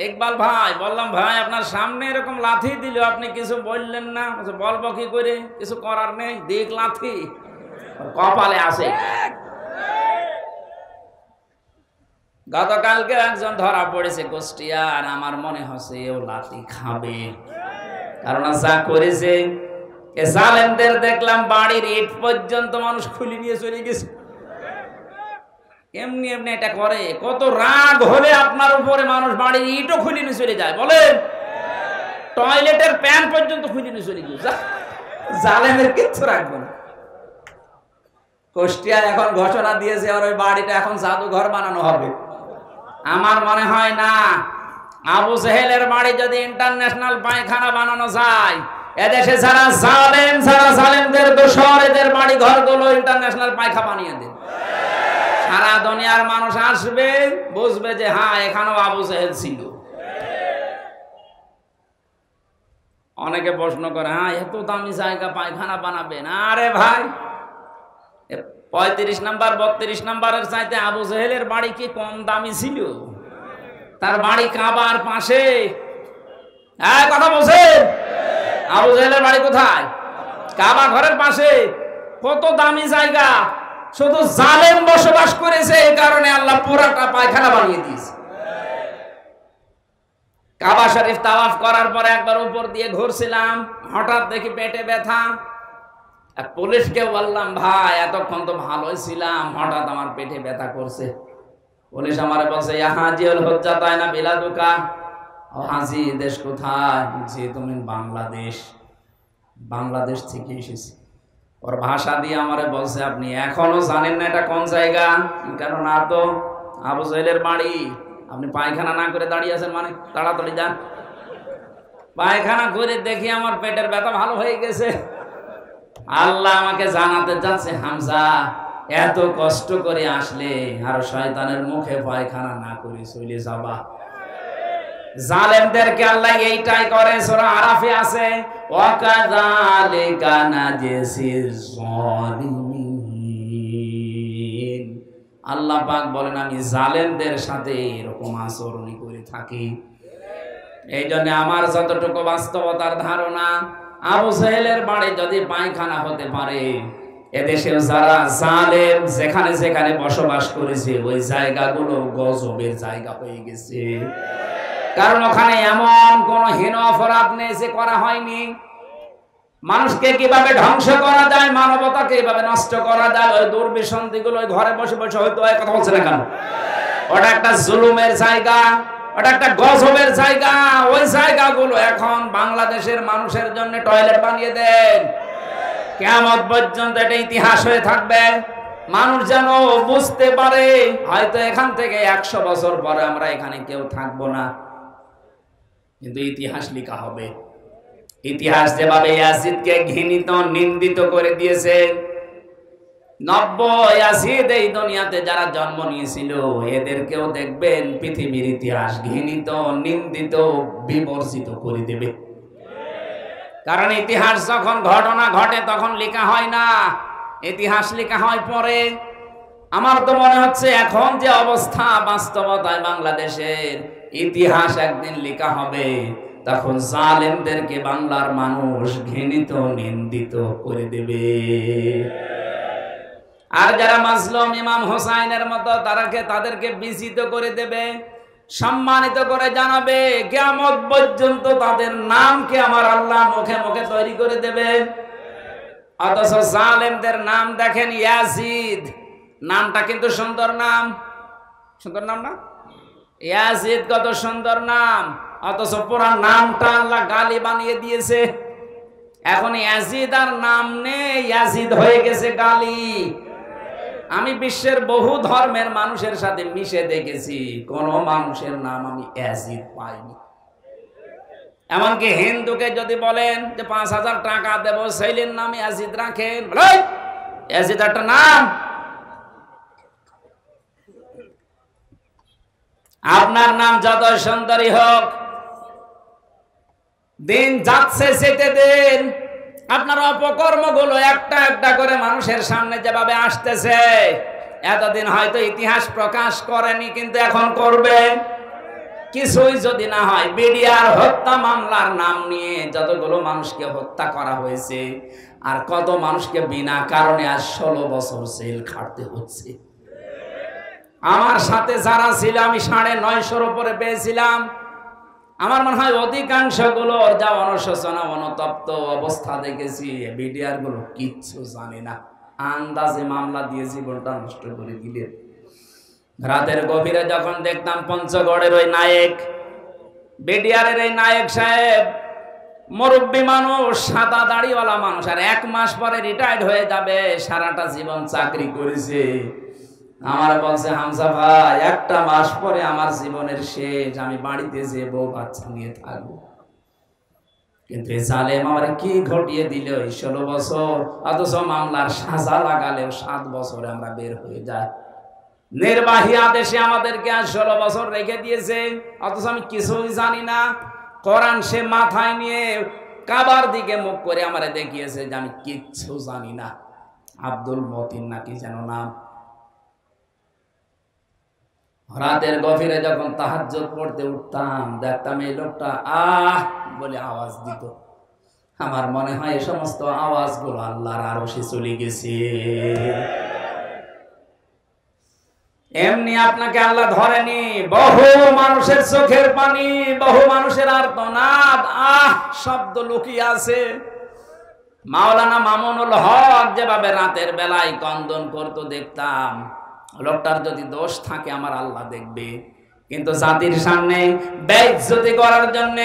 ইকবাল ভাই, বললাম ভাই আপনার সামনে এরকম লাথি দিল, আপনি কিছু বললেন না। বলবো কি করে, কিছু করার নেই, দিক লাথি কপালে আসে। গতকালকে একজন ধরা পড়েছে কুষ্টিয়ার, আমার মনে হচ্ছে ও লাথি খাবে, কারণ যা করেছে। জালেমদের দেখলাম বাড়ির ইট পর্যন্ত মানুষ খুলে নিয়ে চলে গেছে। এমনি এমনি এটা করে, কত রাগ হলে আপনার উপরে মানুষ বাড়ির ইটও খুলে নিয়ে চলে যায়। বলেন, টয়লেটের প্যান পর্যন্ত খুলে নিয়ে চলে গেছে। জালেমের কিচ্ছু রাখবে না। কুষ্টিয়া এখন ঘোষণা দিয়েছে আর ওই বাড়িটা এখন জাদুঘর বানানো হবে। আমার মনে হয় না। আবু জেহেলের বাড়ি যদি ইন্টারন্যাশনাল পায়খানা বানানো যায়, এদেশে যারা জালেম, যারা জালেমদের দোসর, এদের বাড়ি ঘরগুলো ইন্টারন্যাশনাল পায়খানা বানিয়ে দেন। সারা দুনিয়ার মানুষ আসবে, বুঝবে যে হ্যাঁ এখানেও আবু জেহেল ছিল। অনেকে প্রশ্ন করে, হ্যাঁ এত দামি জায়গা পায়খানা বানাবেন? আরে ভাই, 35 নাম্বার 32 নাম্বারের চাইতে আবু জেহেলের বাড়ি কি কম দামি ছিল? তার বাড়ি কাবার পাশে। কথা বলছেন? আবু জেহেলের বাড়ি কোথায়? কাবা ঘরের পাশে। কত দামি জায়গা, শুধু জালেম বসবাস করেছে, এই কারণে আল্লাহ পুরাটা পায়খানা বানিয়ে দিয়েছে। কাবা শরীফ তাওয়াফ করার পরে একবার উপর দিয়ে ঘুরছিলাম, হঠাৎ দেখি পেটে ব্যথা। পুলিশকে বললাম, ভাই এতক্ষণ তো ভালোই ছিলাম, হঠাৎ আমার পেটে ব্যথা করছে। পুলিশ আমারে বলছে, হাজিউল হুজ্জাত আইনা বিলাদুকা। ও হাজি, দেশ কোথায়? যে তুমি বাংলাদেশ। বাংলাদেশ থেকে এসেছি। ওর ভাষা দিয়ে আমারে বলছে, আপনি এখনো জানেন না এটা কোন জায়গা? কেন না তো, আবু জেহেলের বাড়ি। আপনি পায়খানা না করে দাঁড়িয়ে আছেন, মানে তাড়াতাড়ি যান। পায়খানা করে দেখি আমার পেটের ব্যথা ভালো হয়ে গেছে। আল্লাহ আমাকে জানাতে চাচ্ছে, হামজা এত কষ্ট করে আসলে আর শয়তানের মুখে পায়খানা না করে চলে যাবা। জালেমদেরকে আল্লাহ এইটাই করে। সূরা আরাফে আছে, ওয়াকাযালিকা নাজসিজ যালিমিন। আল্লাহ পাক বলেন, আমি জালেমদের সাথে এরকম আচরণই করে থাকি। এই জন্য আমার যতটুকু বাস্তবতার ধারণা, আবু জেহেলের বাড়ি যদি পায়খানা হতে পারে, এদেশে যারা জালেম যেখানে যেখানে বসবাস করেছে, ওই জায়গাগুলো গজবের জায়গা হয়ে গেছে। কারণ ওখানে এমন কোন হীন অপরাধ নেই যে করা হয়নি। মানুষকে কিভাবে ধ্বংস করা যায়, মানবতাকে কিভাবে নষ্ট করা যায়, ওই দুর্বিসন্ধিগুলো ওই ঘরে বসে বসে হয়তো কথা বলছে না কেন? ওটা একটা জুলুমের জায়গা, ওটা একটা গজবের জায়গা। ওই জায়গাগুলো এখন বাংলাদেশের মানুষের জন্য টয়লেট বানিয়ে দেন। কিয়ামত পর্যন্ত এটা ইতিহাস হয়ে থাকবে। মানুষ যেন বুঝতে পারে হয়তো এখান থেকে 100 বছর পরে আমরা এখানে কেউ থাকবো না, কিন্তু ইতিহাস লেখা হবে। ইতিহাস যেভাবে ইয়াজিদকে ঘৃণিত নিন্দিত করে দিয়েছে, 90 ইয়াজিদ এই দুনিয়াতে যারা জন্ম নিয়েছিল এদেরকেও দেখবেন পৃথিবীর ইতিহাস ঘৃণিত, নিন্দিত, বিবর্জিত করে দেবে। কারণ ইতিহাস যখন ঘটনা ঘটে তখন লেখা হয় না, ইতিহাস লেখা হয় পরে। আমার তো মনে হচ্ছে এখন যে অবস্থা বাস্তবতায় বাংলাদেশের, ইতিহাস একদিন লেখা হবে, তখন জালেমদেরকে বাংলার মানুষ ঘৃণিত নিন্দিত করে দেবে। আর যারা মাজলুম ইমাম হোসাইনের মতো তাদেরকে বিজিত করে দেবে, সম্মানিত করে জানাবে। কিয়ামত পর্যন্ত তাদের নামকে আমার আল্লাহ মুখে মুখে তৈরি করে দেবে। অথচ জালেমদের নাম দেখেন ইয়াজিদ, নামটা কিন্তু সুন্দর নাম, সুন্দর নাম না? ইয়াজিদ কত সুন্দর নাম, অথচ পুরা নামটা আল্লাহ গালি বানিয়ে দিয়েছে। এখন ইয়াজিদ আর নাম নেই, ইয়াজিদ হয়ে গেছে গালি। আমি বিশ্বের বহু ধর্মের মানুষের সাথে মিশে দেখেছি, কোন মানুষের নাম আমি ইয়াজিদ পাইনি। এমনকি হিন্দুকে যদি বলেন যে 5000 টাকা দেব, সেইলের নাম ইয়াজিদ রাখেন, ইয়াজিদ একটা নাম। আপনার নাম যত সুন্দরী হোক, দিন যাচ্ছে যেতে দেন। আপনার অপকর্মগুলো একটা একটা করে মানুষের সামনে যেভাবে আসতেছে, এতদিন হয়তো ইতিহাস প্রকাশ করেনি, কিন্তু এখন করবে। কিছুই যদি না হয়, বিডিআর হত্যা মামলার নাম নিয়ে যতগুলো মানুষকে হত্যা করা হয়েছে, আর কত মানুষকে বিনা কারণে আজ 16 বছর জেল খাটতে হচ্ছে। আমার সাথে যারা ছিল, আমি 950-র উপরে পেয়েছিলাম। আমার মনে হয় অধিকাংশ গুলোর যা অনুশোচনা, অনুতপ্ত অবস্থা দেখেছি, বিডিআর গুলো কিচ্ছু জানে না, আন্দাজে মামলা দিয়ে জীবনটা নষ্ট করে দিলেন। রাতের গভীরে যখন দেখতাম পঞ্চগড়ের ওই নায়েক, বিডিআরের এই নায়েক সাহেব, মুরব্বী মানুষ, সাদা দাড়িওয়ালা মানুষ, আর 1 মাস পরে রিটায়ার্ড হয়ে যাবে, সারাটা জীবন চাকরি করেছে। আমার বলছে, হামজা ভাই, 1টা মাস পরে আমার জীবনের শেষ, আমি বাড়িতে যে বউ বাচ্চা নিয়ে থাকবো। কিন্তু জালেম আমার কি ঘটিয়ে দিল 16 বছর, অথচ মামলার সাজা লাগালেও 7 বছরে আমরা বের হয়ে যাই। নির্বাহী আদেশে আমাদেরকে আর 16 বছর রেখে দিয়েছে, অথচ আমি কিছুই জানি না। কোরআন সে মাথায় নিয়ে কাবার দিকে মুখ করে আমারে দেখিয়েছে যে আমি কিচ্ছু জানি না। আব্দুল মতিন নাকি যেন নাম। রাতের গভীরে যখন তাহাজ্জুদ পড়তে উঠতাম, দেখতাম এই লোকটা আহ বলে আওয়াজ দিত। আমার মনে হয় এই সমস্ত আওয়াজগুলো আল্লাহর আরশে চলে গেছে। এমনি আপনাকে আল্লাহ ধরেনি, বহু মানুষের চোখের পানি, বহু মানুষের আর্তনাদ, আহ শব্দ লুকিয়ে আছে। মাওলানা মামুনুল হক যেভাবে রাতের বেলায় কন্দন করতো দেখতাম, লোকটার যদি দোষ থাকে আমার আল্লাহ দেখবে। কিন্তু জাতির সামনে বেইজ্জতি করার জন্য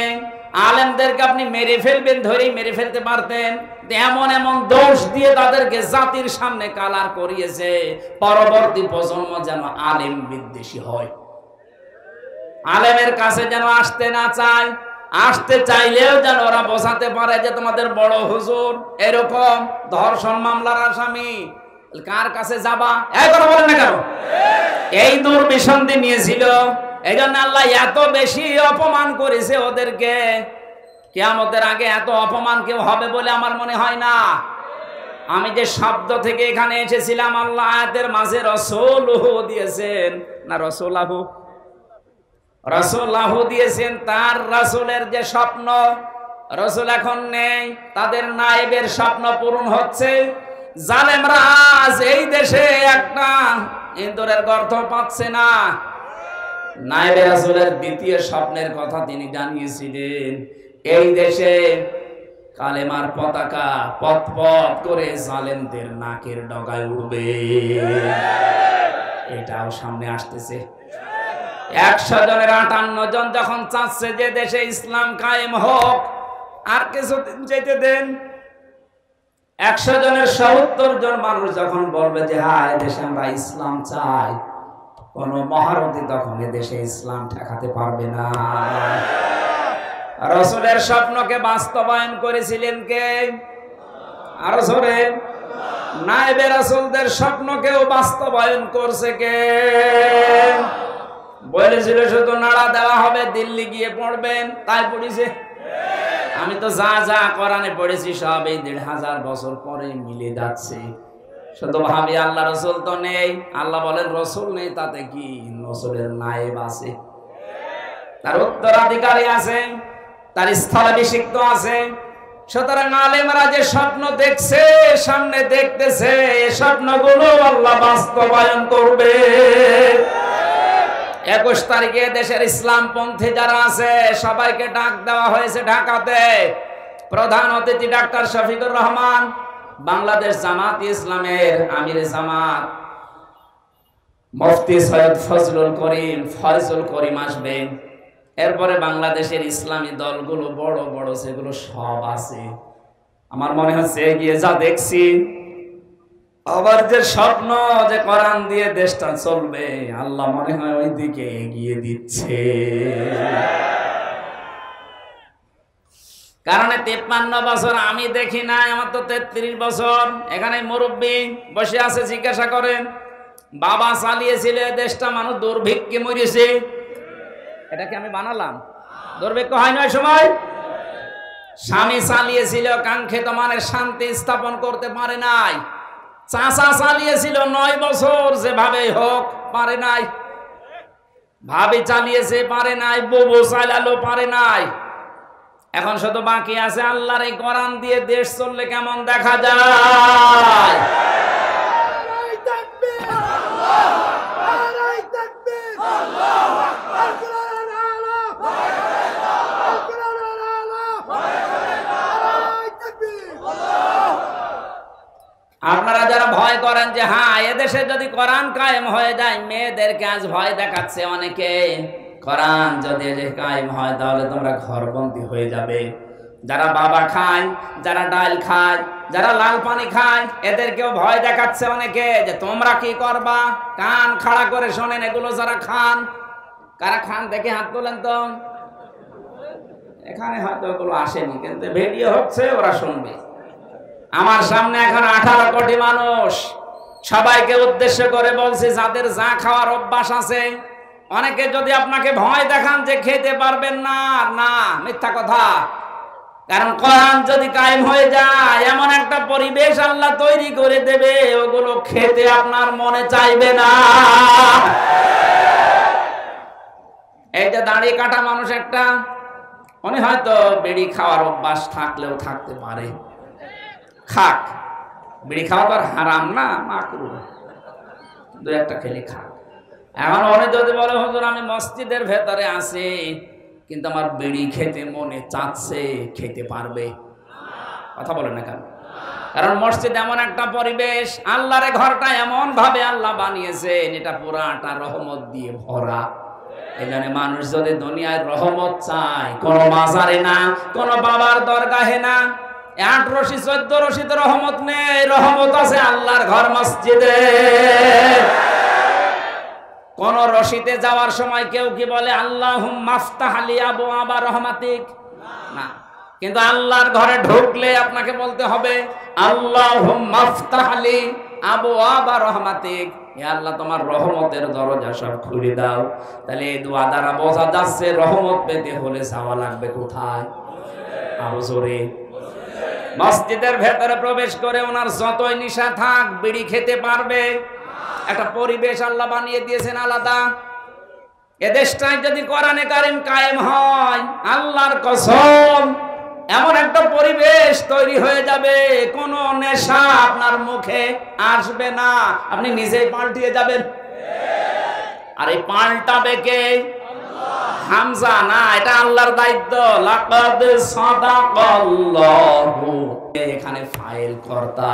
আলেমদেরকে আপনি মেরে ফেলবেন, ধরেই মেরে ফেলতে পারতেন। এমন এমন দোষ দিয়ে তাদেরকে জাতির সামনে কালার করিয়েছে, পরবর্তী প্রজন্ম যেন আলেম বিদ্বেষী হয়, আলেমের কাছে যেন আসতে না চায়, আসতে চাইলেও যেন ওরা বোঝাতে পারে যে তোমাদের বড় হুজুর এরকম ধর্ষণ মামলার আসামি, কার কাছে যাবা, এই কথা বলেন না কেন? এই দুর্বিসন্ধি নিয়েছিল, এই জন্য আল্লাহ এত বেশি অপমান করেছে ওদেরকে। কিয়ামতের আগে এত অপমান কেউ হবে বলে আমার মনে হয় না। আমি যে শব্দ থেকে এখানে এসেছিলাম, আল্লাহ আয়াতের মাঝে রাসূলুহু দিয়েছেন না, রাসূলুহু দিয়েছেন। তার রাসূলের যে স্বপ্ন, রাসূল এখন নেই, তাদের নায়েবের স্বপ্ন পূরণ হচ্ছে। জালেমরা আজ এই দেশে একটা ইন্দুরের গর্ত পাচ্ছে না। নায়েবে রাসূলের দ্বিতীয় স্বপ্নের কথা তিনি জানিয়েছিলেন, এই দেশে কালেমার পতাকা পথ পথ করে জালেমদের নাকের ডগায় উঠবে। এটাও সামনে আসতেছে। 100 জনের 58 জন যখন চাচ্ছে যে দেশে ইসলাম কায়েম হোক, আর কিছুদিন যেতে দেন। 100 জনের 70 জন মানুষ যখন বলবে যে হ্যাঁ দেশে আমরা ইসলাম চাই, কোন মহারথী তখন দেশে ইসলাম ঠেকাতে পারবে না। রাসূলের স্বপ্নকে বাস্তবায়ন করেছিলেন কে? আরো জোরে। নায়েবে রাসূলদের স্বপ্নকেও বাস্তবায়ন করছে কে? বলেছিল শুধু নাড়া দেওয়া হবে, দিল্লি গিয়ে পড়বেন, তাই পড়েছে। আমি তো যা যা কোরআনে পড়েছি সব এই 1500 বছর পরে মিলে যাচ্ছে। শুধু ভাবি আল্লাহ রাসূল তো নেই, আল্লাহ বলেন রাসূল নেই তাতে কি, রাসূলের নায়েব আছে, তার উত্তরাধিকারী আছে, তার স্থলাভিষিক্ত আছে। সুতরাং আলেমরা যে স্বপ্ন দেখছে, সামনে দেখতেছে, এই স্বপ্নগুলো আল্লাহ বাস্তবায়ন করবে। 21 তারিখে দেশের ইসলামপন্থী যারা আছে সবাইকে ডাক দেওয়া হয়েছে ঢাকাতে। প্রধান অতিথি ডাক্তার শফিকুর রহমান, বাংলাদেশ জামাত ইসলামের আমিরে জামাত মুফতি সৈয়দ ফজলুল করিম আসবেন। এরপরে বাংলাদেশের ইসলামী দলগুলো বড় বড় সেগুলো সব আছে। আমার মনে হচ্ছে এগিয়ে যা দেখছি, আবার যে স্বপ্ন যে কোরআন দিয়ে দেশটা চলবে, আল্লাহ মনে হয় ওই দিকে এগিয়ে দিচ্ছে। কারণ 53 বছর আমি দেখি নাই, আমার তো 33 বছর। এখানে মুরব্বী বসে আছে, জিজ্ঞাসা করেন বাবা চালিয়েছিল দেশটা, মানুষ দুর্ভিক্ষে মরেছে। এটা কি আমি বানালাম? দুর্ভিক্ষ হয় না সময়। স্বামী চালিয়েছিল, কাঙ্ক্ষিত মানের শান্তি স্থাপন করতে পারে নাই। চাচা চালিয়েছিল 9 বছর, যেভাবে হোক পারে নাই। ভাবি চালিয়েছে, পারে নাই। বুবু চালালো, পারে নাই। এখন শুধু বাকি আছে আল্লাহর এই কোরআন দিয়ে দেশ চললে কেমন দেখা যায়। আপনারা যারা ভয় করেন যে হ্যাঁ এদেশে যদি কোরআন কায়েম হয়ে যায়, মেয়েদেরকে আজ ভয় দেখাচ্ছে অনেকে, কোরআন যদি কায়েম হয় তাহলে তোমরা ঘরবন্দি হয়ে যাবে। যারা বাবা খায়, যারা ডাল খায়, যারা লাল পানি খায়, এদেরকেও ভয় দেখাচ্ছে অনেকে যে তোমরা কি করবা। কান খাড়া করে শোনেন এগুলো যারা খান। কারা খান দেখে হাত তোলেন তো। এখানে হয়তো ওগুলো আসেনি, কিন্তু ভিডিও হচ্ছে, ওরা শুনবে। আমার সামনে এখন 18 কোটি মানুষ, সবাইকে উদ্দেশ্য করে বলছি যাদের যা খাওয়ার অভ্যাস আছে, অনেকে যদি আপনাকে ভয় দেখান যে খেতে পারবেন না, না, মিথ্যা কথা। কারণ কোরআন যদি কায়েম হয়ে যায়, এমন একটা পরিবেশ আল্লাহ তৈরি করে দেবে, ওগুলো খেতে আপনার মনে চাইবে না। এই যে দাড়ি কাটা মানুষ একটা, উনি হয়তো বিড়ি খাওয়ার অভ্যাস থাকলেও থাকতে পারে, খাক। বিড়ি খাওয়া তো আর হারাম না, মাকরুহ, 2-1টা খেলে খাক। এখন উনি যদি বলে হুজুর আমি মসজিদের ভেতরে আছি কিন্তু আমার বিড়ি খেতে মনে চাচ্ছে, খেতে পারবে? কথা বলে না কেন? কারণ মসজিদ এমন একটা পরিবেশ, আল্লাহর ঘরটা এমন ভাবে আল্লাহ বানিয়েছেন, এটা পুরাটা রহমত দিয়ে ভরা। এই জন্য মানুষ যদি দুনিয়ায় রহমত চায়, কোন মাজারে না, কোন বাবার দরগাহে না, 8 রশি 14 রশিতে রহমত নেই, রহমত আছে আল্লাহর ঘর মসজিদে। কোন রশিতে যাওয়ার সময় কেউ কি বলে আল্লাহুম্মা আফতাহ লি আবওয়াবা রহমাতিক? না, কিন্তু আল্লাহর ঘরে ঢুকলে আপনাকে বলতে হবে আল্লাহুম্মা আফতাহ লি আবওয়াবা রহমাতিক। হে আল্লাহ তোমার রহমতের দরজা সব খুলে দাও। তাহলে এই দোয়া দ্বারা বোঝা যাচ্ছে রহমত পেতে হলে যাওয়া লাগবে কোথায়? আবজরে মসজিদের ভেতরে প্রবেশ করে ওনার যতই নিশা থাক, বিড়ি খেতে পারবে। একটা পরিবেশ আল্লাহ বানিয়ে দিয়েছেন আলাদা। এদেশটাই যদি কোরআনে কারিম কায়েম হয়, আল্লাহর কসম এমন একটা পরিবেশ তৈরি হয়ে যাবে, কোন নেশা আপনার মুখে আসবে না, আপনি নিজেই পাল্টিয়ে যাবেন। আর এই পাল্টাবে কে? হামজা না, এটা আল্লাহর দায়িত্ব। লাকাদ সাদাকাল্লাহু, এখানে ফাইল কর্তা।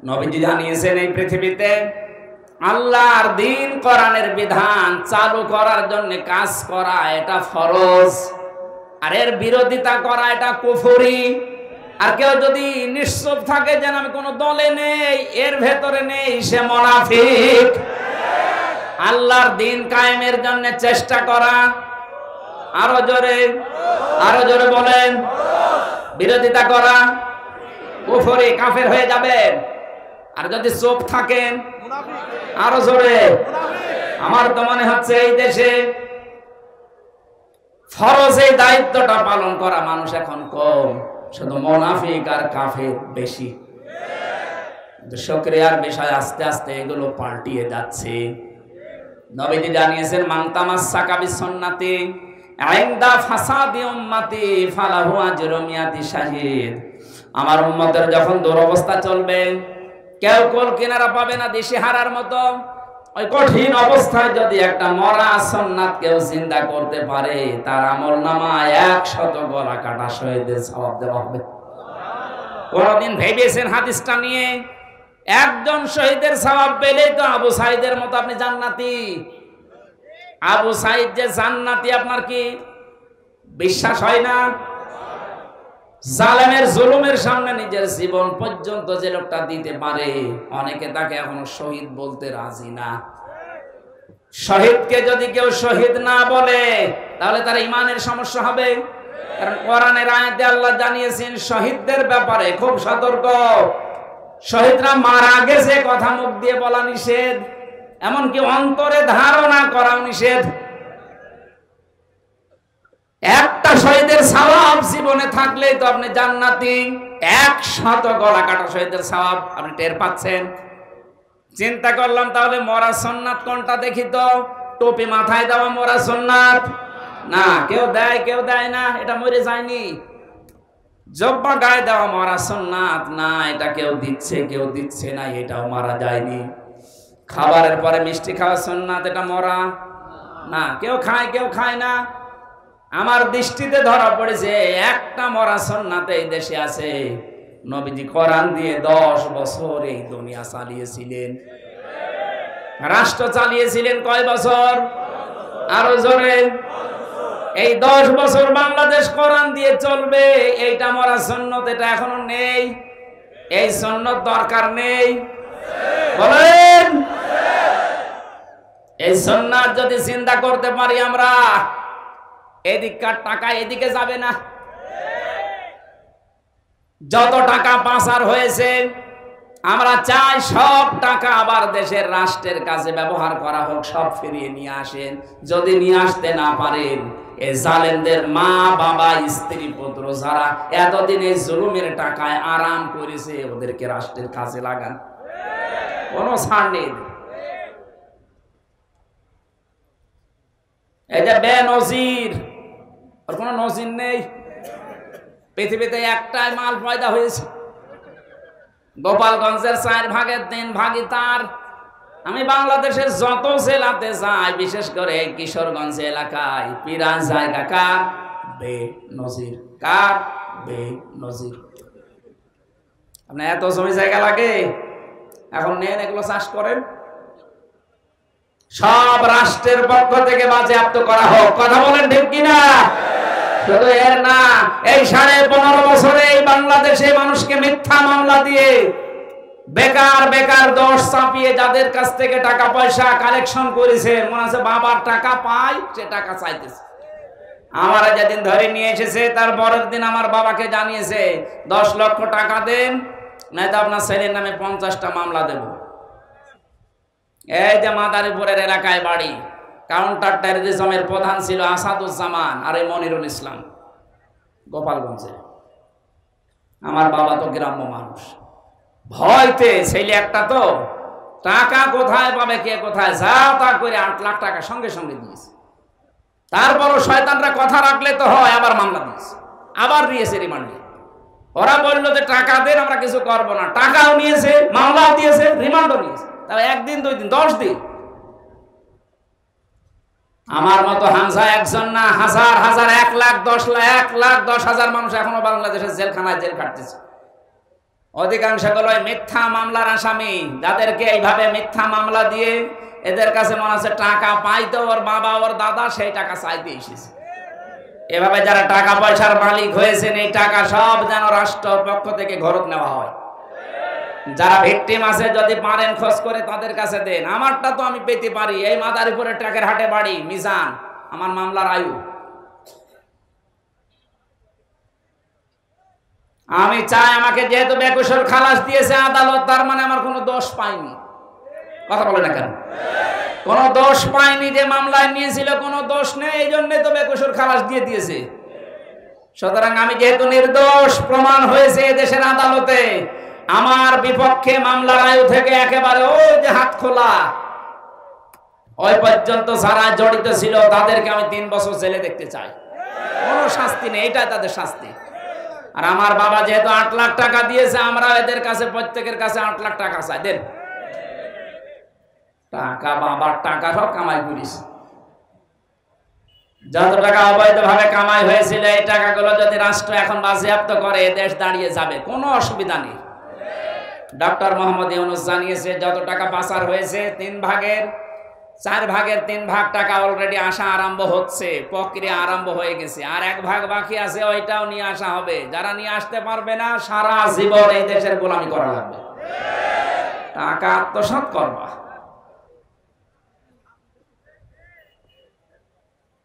নবীজি জানিয়েছেন এই পৃথিবীতে আল্লাহর দ্বীন কোরআনের বিধান চালু করার জন্য কাজ করা এটা ফরজ, আর এর বিরোধিতা করা এটা কুফরি। আর কেউ যদি নিশ্চুপ থাকে যেন আমি কোন দলে নেই, এর ভেতরে নেই, সে মুনাফিক। আল্লাহর দ্বীন কায়েমের জন্য চেষ্টা করা, আরো জোরে বলেন, বিরোধিতা করা কুফরি, কাফের হয়ে যাবেন। আর যদি চুপ থাকেন, আরো জোরে। আমার তো মনে হচ্ছে এই দেশে ফরজ এই দায়িত্বটা পালন করা মানুষ এখন কম, শুধু মুনাফিক আর কাফের বেশি। শুকরিয়ার বিষয়, আস্তে আস্তে এগুলো পাল্টিয়ে যাচ্ছে। নবীজি জানিয়েছেন মান তামাসসাকা বিসুন্নতি ইনদা ফাসাদি উম্মতি ফালাহু আজরু মিয়াতি শাহিদ। আমার উম্মতের যখন দুরবস্থা চলবে, কেউ কোল কিনারা পাবে না দিশেহারার মতো, ওই কঠিন অবস্থায় যদি একটা মরা সুন্নাত কেউ জিন্দা করতে পারে, তার আমলনামায় 100 গলা কাটা শহীদের সওয়াব দেওয়া হবে। কোনদিন ভেবেছেন হাদিসটা নিয়ে? একজন শহীদের সওয়াব পেলেই তো আবু সাইদের মতো আপনি জান্নাতি। আবু সাইদ যে জান্নাতি, আপনার কি বিশ্বাস হয় না? জালেমের জুলুমের সামনে নিজের জীবন পর্যন্ত যে লোকটা দিতে পারে, অনেকে তাকে এখনো শহীদ বলতে রাজি না। শহীদকে যদি কেউ শহীদ না বলে, তাহলে তার ইমানের সমস্যা হবে। কারণ কোরআনের আয়াতে আল্লাহ জানিয়েছেন শহীদদের ব্যাপারে খুব সতর্ক। শহীদরা মারা গেছে কথা মুখ দিয়ে বলা নিষেধ, এমনকি অন্তরে ধারণা করাও নিষেধ। একটা শহীদের সওয়াব জীবনে থাকলেই তো আপনি জান্নাতি। 100 গলা কাটা শহীদের সওয়াব আপনি টের পাচ্ছেন। চিন্তা করলাম তাহলে মরা সুন্নাত কোনটা দেখি তো। টুপি মাথায় দেওয়া মরা সুন্নাত না, কেউ দেয় না, এটা মরে যায়নি। জব্বা গায়ে দেওয়া মরা সুন্নাত না, এটা কেউ দিচ্ছে না, এটাও মারা যায়নি। খাবারের পরে মিষ্টি খাওয়া সুন্নাত, এটা মরা না, কেউ খায় না। আমার দৃষ্টিতে ধরা পড়েছে একটা মরা সুন্নাত এই দেশে আছে। নবীজি কোরআন দিয়ে 10 বছর এই দুনিয়া চালিয়েছিলেন, রাষ্ট্র চালিয়েছিলেন। কয় বছর? আরো জোরে। এই 10 বছর বাংলাদেশ কোরআন দিয়ে চলবে, এইটা মরা সুন্নাত, এটা এখনো নেই। এই সুন্নাত দরকার নেই, বলেন? এই সুন্নাত যদি চিন্তা করতে পারি আমরা, এদিককার টাকা এদিকে যাবে না। যত টাকা পাচার হয়েছে, আমরা চাই সব টাকা আবার দেশের রাষ্ট্রের কাছে ব্যবহার করা হোক, সব ফিরিয়ে নিয়ে আসেন। যদি নিয়ে আসতে না পারেন, এই জালেমদের মা বাবা স্ত্রী পুত্র যারা এতদিন এই জুলুমের টাকায় আরাম করেছে, ওদেরকে রাষ্ট্রের কাজে লাগান, কোনো ছাড় নেই। এই যে বেনজির, ওর কোনো নজির নেই। পৃথিবীতে একটাই মাল পয়দা হয়েছে, গোপালগঞ্জের 4 ভাগের 3 ভাগই তার। আমি বাংলাদেশের যত জেলাতে যাই, বিশেষ করে কিশোরগঞ্জ এলাকায়, পিরান জায়গা কার? বেনজির। কার? বেনজির। আপনার এত জমি জায়গা লাগে, এখন নেন, এগুলো চাষ করেন, সব রাষ্ট্রের পক্ষ থেকে বাজেয়াপ্ত করা হোক। কথা বলেন ঠিক কিনা? শুধু এর না, এই 15.5 বছরে এই বাংলাদেশে মানুষকে মিথ্যা মামলা দিয়ে বেকার দোষ চাপিয়ে যাদের কাছ থেকে টাকা পয়সা কালেকশন করেছে, মনে আছে বাবার টাকা পায়, সে টাকা চাইতেছে। আমার যেদিন ধরে নিয়ে এসেছে, তার পরের দিন আমার বাবাকে জানিয়েছে 10 লক্ষ টাকা দেন, নয়তো আপনার ছেলের নামে 50টা মামলা দেব। এই যে মাদারীপুরের এলাকায় বাড়ি, কাউন্টার টেররিজমের প্রধান ছিল আসাদুজ্জামান আর এই মনিরুল ইসলাম, গোপালগঞ্জে। আমার বাবা তো গ্রাম্য মানুষ, ভয়তে ছেলে একটা, তো টাকা কোথায় পাবে, কে কোথায়, যা তা করে 8 লাখ টাকা সঙ্গে সঙ্গে দিয়েছে। তারপরও শয়তানরা কথা রাখলে তো হয়, আবার মামলা দিয়েছে, আবার দিয়েছে রিমান্ডে। ওরা বললো যে টাকা দেন, আমরা কিছু করবো না, টাকাও নিয়েছে, মামলাও দিয়েছে, রিমান্ডও নিয়েছে। তাহলে 1 দিন 2 দিন 10 দিন। আমার মতো হামজা একজন না, হাজার হাজার, 1,10,000 মানুষ এখনো বাংলাদেশের জেলখানায় জেল কাটতেছে। অধিকাংশগুলোই মিথ্যা মামলার আসামি, যাদেরকে এইভাবে মিথ্যা মামলা দিয়ে এদের কাছে মনে হচ্ছে টাকা পাইতো ওর বাবা ওর দাদা, সেই টাকা চাইতে এসেছে। এভাবে যারা টাকা পয়সার মালিক হয়েছেন, এই টাকা সব যেন রাষ্ট্র পক্ষ থেকে ঘরত নেওয়া হয়। যারা ভিকটিম আছে, যদি পারেন খোঁজ করে তাদের কাছে দেন। আমারটা তো আমি পেতে পারি, এই মাদারীপুরের ট্রাকের হাটে বাড়ি, মিজান আমার মামলার আয়ু। আমি চাই আমাকে যেহেতু বেকসুর খালাস দিয়েছে আদালত, তার মানে আমার কোনো দোষ পাইনি। কথা বলে না কেন? কোনো দোষ পাইনি, যে মামলায় নিয়েছিল কোনো দোষ নেই, এই জন্যই তো বেকসুর খালাস দিয়ে দিয়েছে। সুতরাং আমি যেহেতু নির্দোষ প্রমাণ হয়েছে এদেশের আদালতে, আমার বিপক্ষে মামলার আয়ু থেকে একেবারে ওই যে হাত খোলা, ওই পর্যন্ত যারা জড়িত ছিল তাদেরকে আমি 3 বছর জেলে দেখতে চাই। কোনো শাস্তি নেই, এটাই তাদের শাস্তি। আর আমার বাবা যেহেতু 8 লাখ টাকা দিয়েছে, আমরা এদের কাছে প্রত্যেকের কাছে 8 লাখ টাকা চাই। দেন টাকা, বাবার টাকা সব কামাই করিস। যত টাকা অবৈধভাবে কামাই হয়েছিল, এই টাকাগুলো যদি রাষ্ট্র এখন বাজেয়াপ্ত করে, দেশ দাঁড়িয়ে যাবে, কোনো অসুবিধা নেই। ডক্টর মোহাম্মদ ইউনূস জানিয়েছে যত টাকা পাচার হয়েছে 4 ভাগের 3 ভাগ টাকা অলরেডি আসা আরম্ভ হচ্ছে, প্রক্রিয়া আরম্ভ হয়ে গেছে। আর 1 ভাগ বাকি আছে, ওইটাও নিয়ে আসা হবে। যারা নিয়ে আসতে পারবে না, সারা জীবন এই দেশের গোলামি করা লাগবে। টাকা আত্মসাৎ করবা।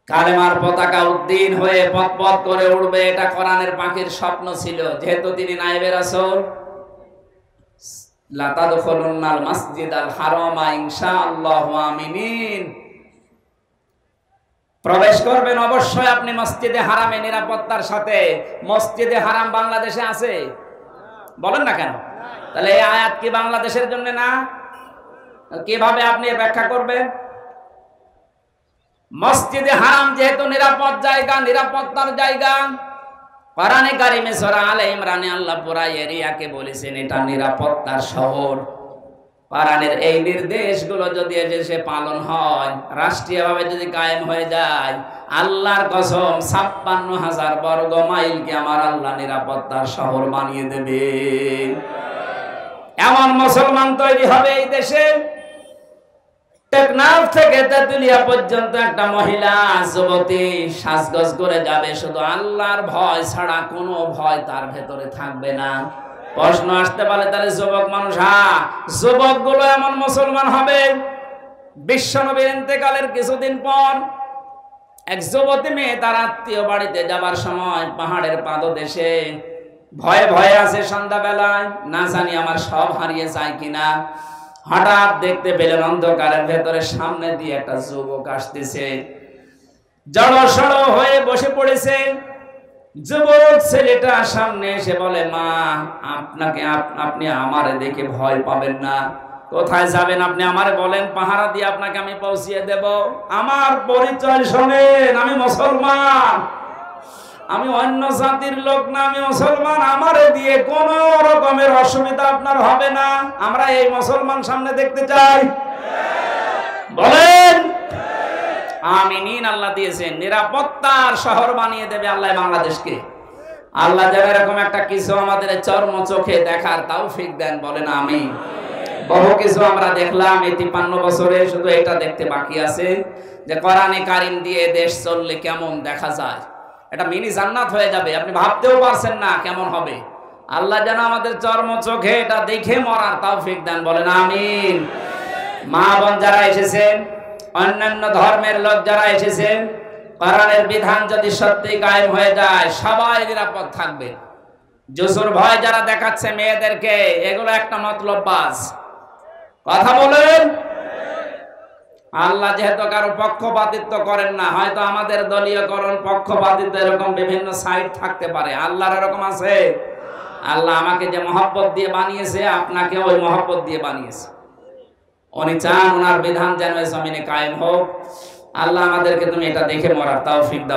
কালেমার পতাকা উদ্দিন হয়ে পথ পথ করে উড়বে, এটা কোরআনের পাখির স্বপ্ন ছিল। যেহেতু তিনি নায়েবে রাসূল, লা তাদখুলুন্নাল মাসজিদাল হারামা ইনশাআল্লাহু আমিনিন, প্রবেশ করবেন অবশ্যই আপনি মসজিদে হারামে নিরাপত্তার সাথে। মসজিদে হারাম বাংলাদেশে আছে? বলেন না কেন? তাহলে এই আয়াত কি বাংলাদেশের জন্য না? কিভাবে আপনি ব্যাখ্যা করবেন? মসজিদে হারাম যেহেতু নিরাপদ জায়গা, নিরাপত্তার জায়গা, কোরআনে কারিমে সূরা আলে ইমরানে আল্লাহ পুরা এরিয়াকে বলেছেন এটা নিরাপত্তার শহর। কোরআনের এই নির্দেশগুলো যদি এদেশে পালন হয়, রাষ্ট্রীয়ভাবে যদি কায়েম হয়ে যায়, আল্লাহর কসম 56,000 বর্গ মাইলকে আমার আল্লাহ নিরাপত্তার শহর বানিয়ে দেবে। এমন মুসলমান তৈরি হবে এই দেশে, টেকনাফ থেকে তেতুলিয়া পর্যন্ত একটা মহিলা যুবতী সাজগোজ করে যাবে, শুধু আল্লাহর ভয় ছাড়া কোনো ভয় তার ভেতরে থাকবে না। প্রশ্ন আসতে পারে, তাহলে যুবক মানুষ? হ্যাঁ, যুবকগুলো এমন মুসলমান হবে। বিশ্বনবীর ইন্তেকালের কিছুদিন পর এক যুবতী মেয়ে তার আত্মীয় বাড়িতে যাবার সময় পাহাড়ের পাদদেশে ভয়ে ভয়ে আছে। সন্ধ্যাবেলায় না জানি আমার সব হারিয়ে যায় কিনা, হঠাৎ দেখতে পেলেন অন্ধকারের ভেতরে সামনে দিয়ে একটা যুবক আসতেছে, জড়সড় হয়ে বসে পড়েছে। যুবক ছেলেটা সামনে এসে বলে, মা আপনি আমারে দেখে ভয় পাবেন না। কোথায় যাবেন আপনি আমারে বলেন, পাহারা দিয়ে আপনাকে আমি পৌঁছিয়ে দেব। আমার পরিচয় শোনেন, আমি মুসলমান, আমি অন্য জাতির লোক না, আমি মুসলমান। আমারে দিয়ে কোন রকমের অসুবিধা আপনার হবে না। আমরা এই মুসলমান সামনে দেখতে চাই, বলেন আমিন। আল্লাহ দিয়েছেন নিরাপত্তার শহর বানিয়ে দেবে আল্লাহ বাংলাদেশকে। আল্লাহ যেন এরকম একটা কিছু আমাদের চর্ম চোখে দেখার তৌফিক দেন, বলেন আমিন। বহু কিছু আমরা দেখলাম এই 53 বছরে, শুধু এটা দেখতে বাকি আছে যে কোরআনে কারিম দিয়ে দেশ চললে কেমন দেখা যায়। এটা মিনি জান্নাত হয়ে যাবে, আপনি ভাবতেও পারছেন না কেমন হবে। আল্লাহ যেন আমাদের চর্ম চোখে এটা দেখে মরার তৌফিক দেন, বলেন আমিন। মা বোন যারা এসেছেন, অন্যান্য ধর্মের লোক যারা এসেছেন, কোরআনের বিধান যদি সত্যি কায়েম হয়ে যায়, সবাই নিরাপদ থাকবে। জুসুর ভয় যারা দেখাচ্ছে মেয়েদেরকে, এগুলো একটা মতলব বাস কথা বলেন। আল্লাহ যেহেতু কারো পক্ষপাতিত্ব করেন না, হয়তো আমাদের দলীয়করণ পক্ষপাতিত্ব এরকম বিভিন্ন সাইড থাকতে পারে, আল্লাহর এরকম আছে? আল্লাহ আমাকে যে মহব্বত দিয়ে বানিয়েছে, আপনাকে ওই মহব্বত দিয়ে বানিয়েছে। উনি চান ওনার বিধান যেন এই জমিনে কায়েম হোক। আল্লাহ আমাদেরকে তুমি এটা দেখে মরার তৌফিক দাও।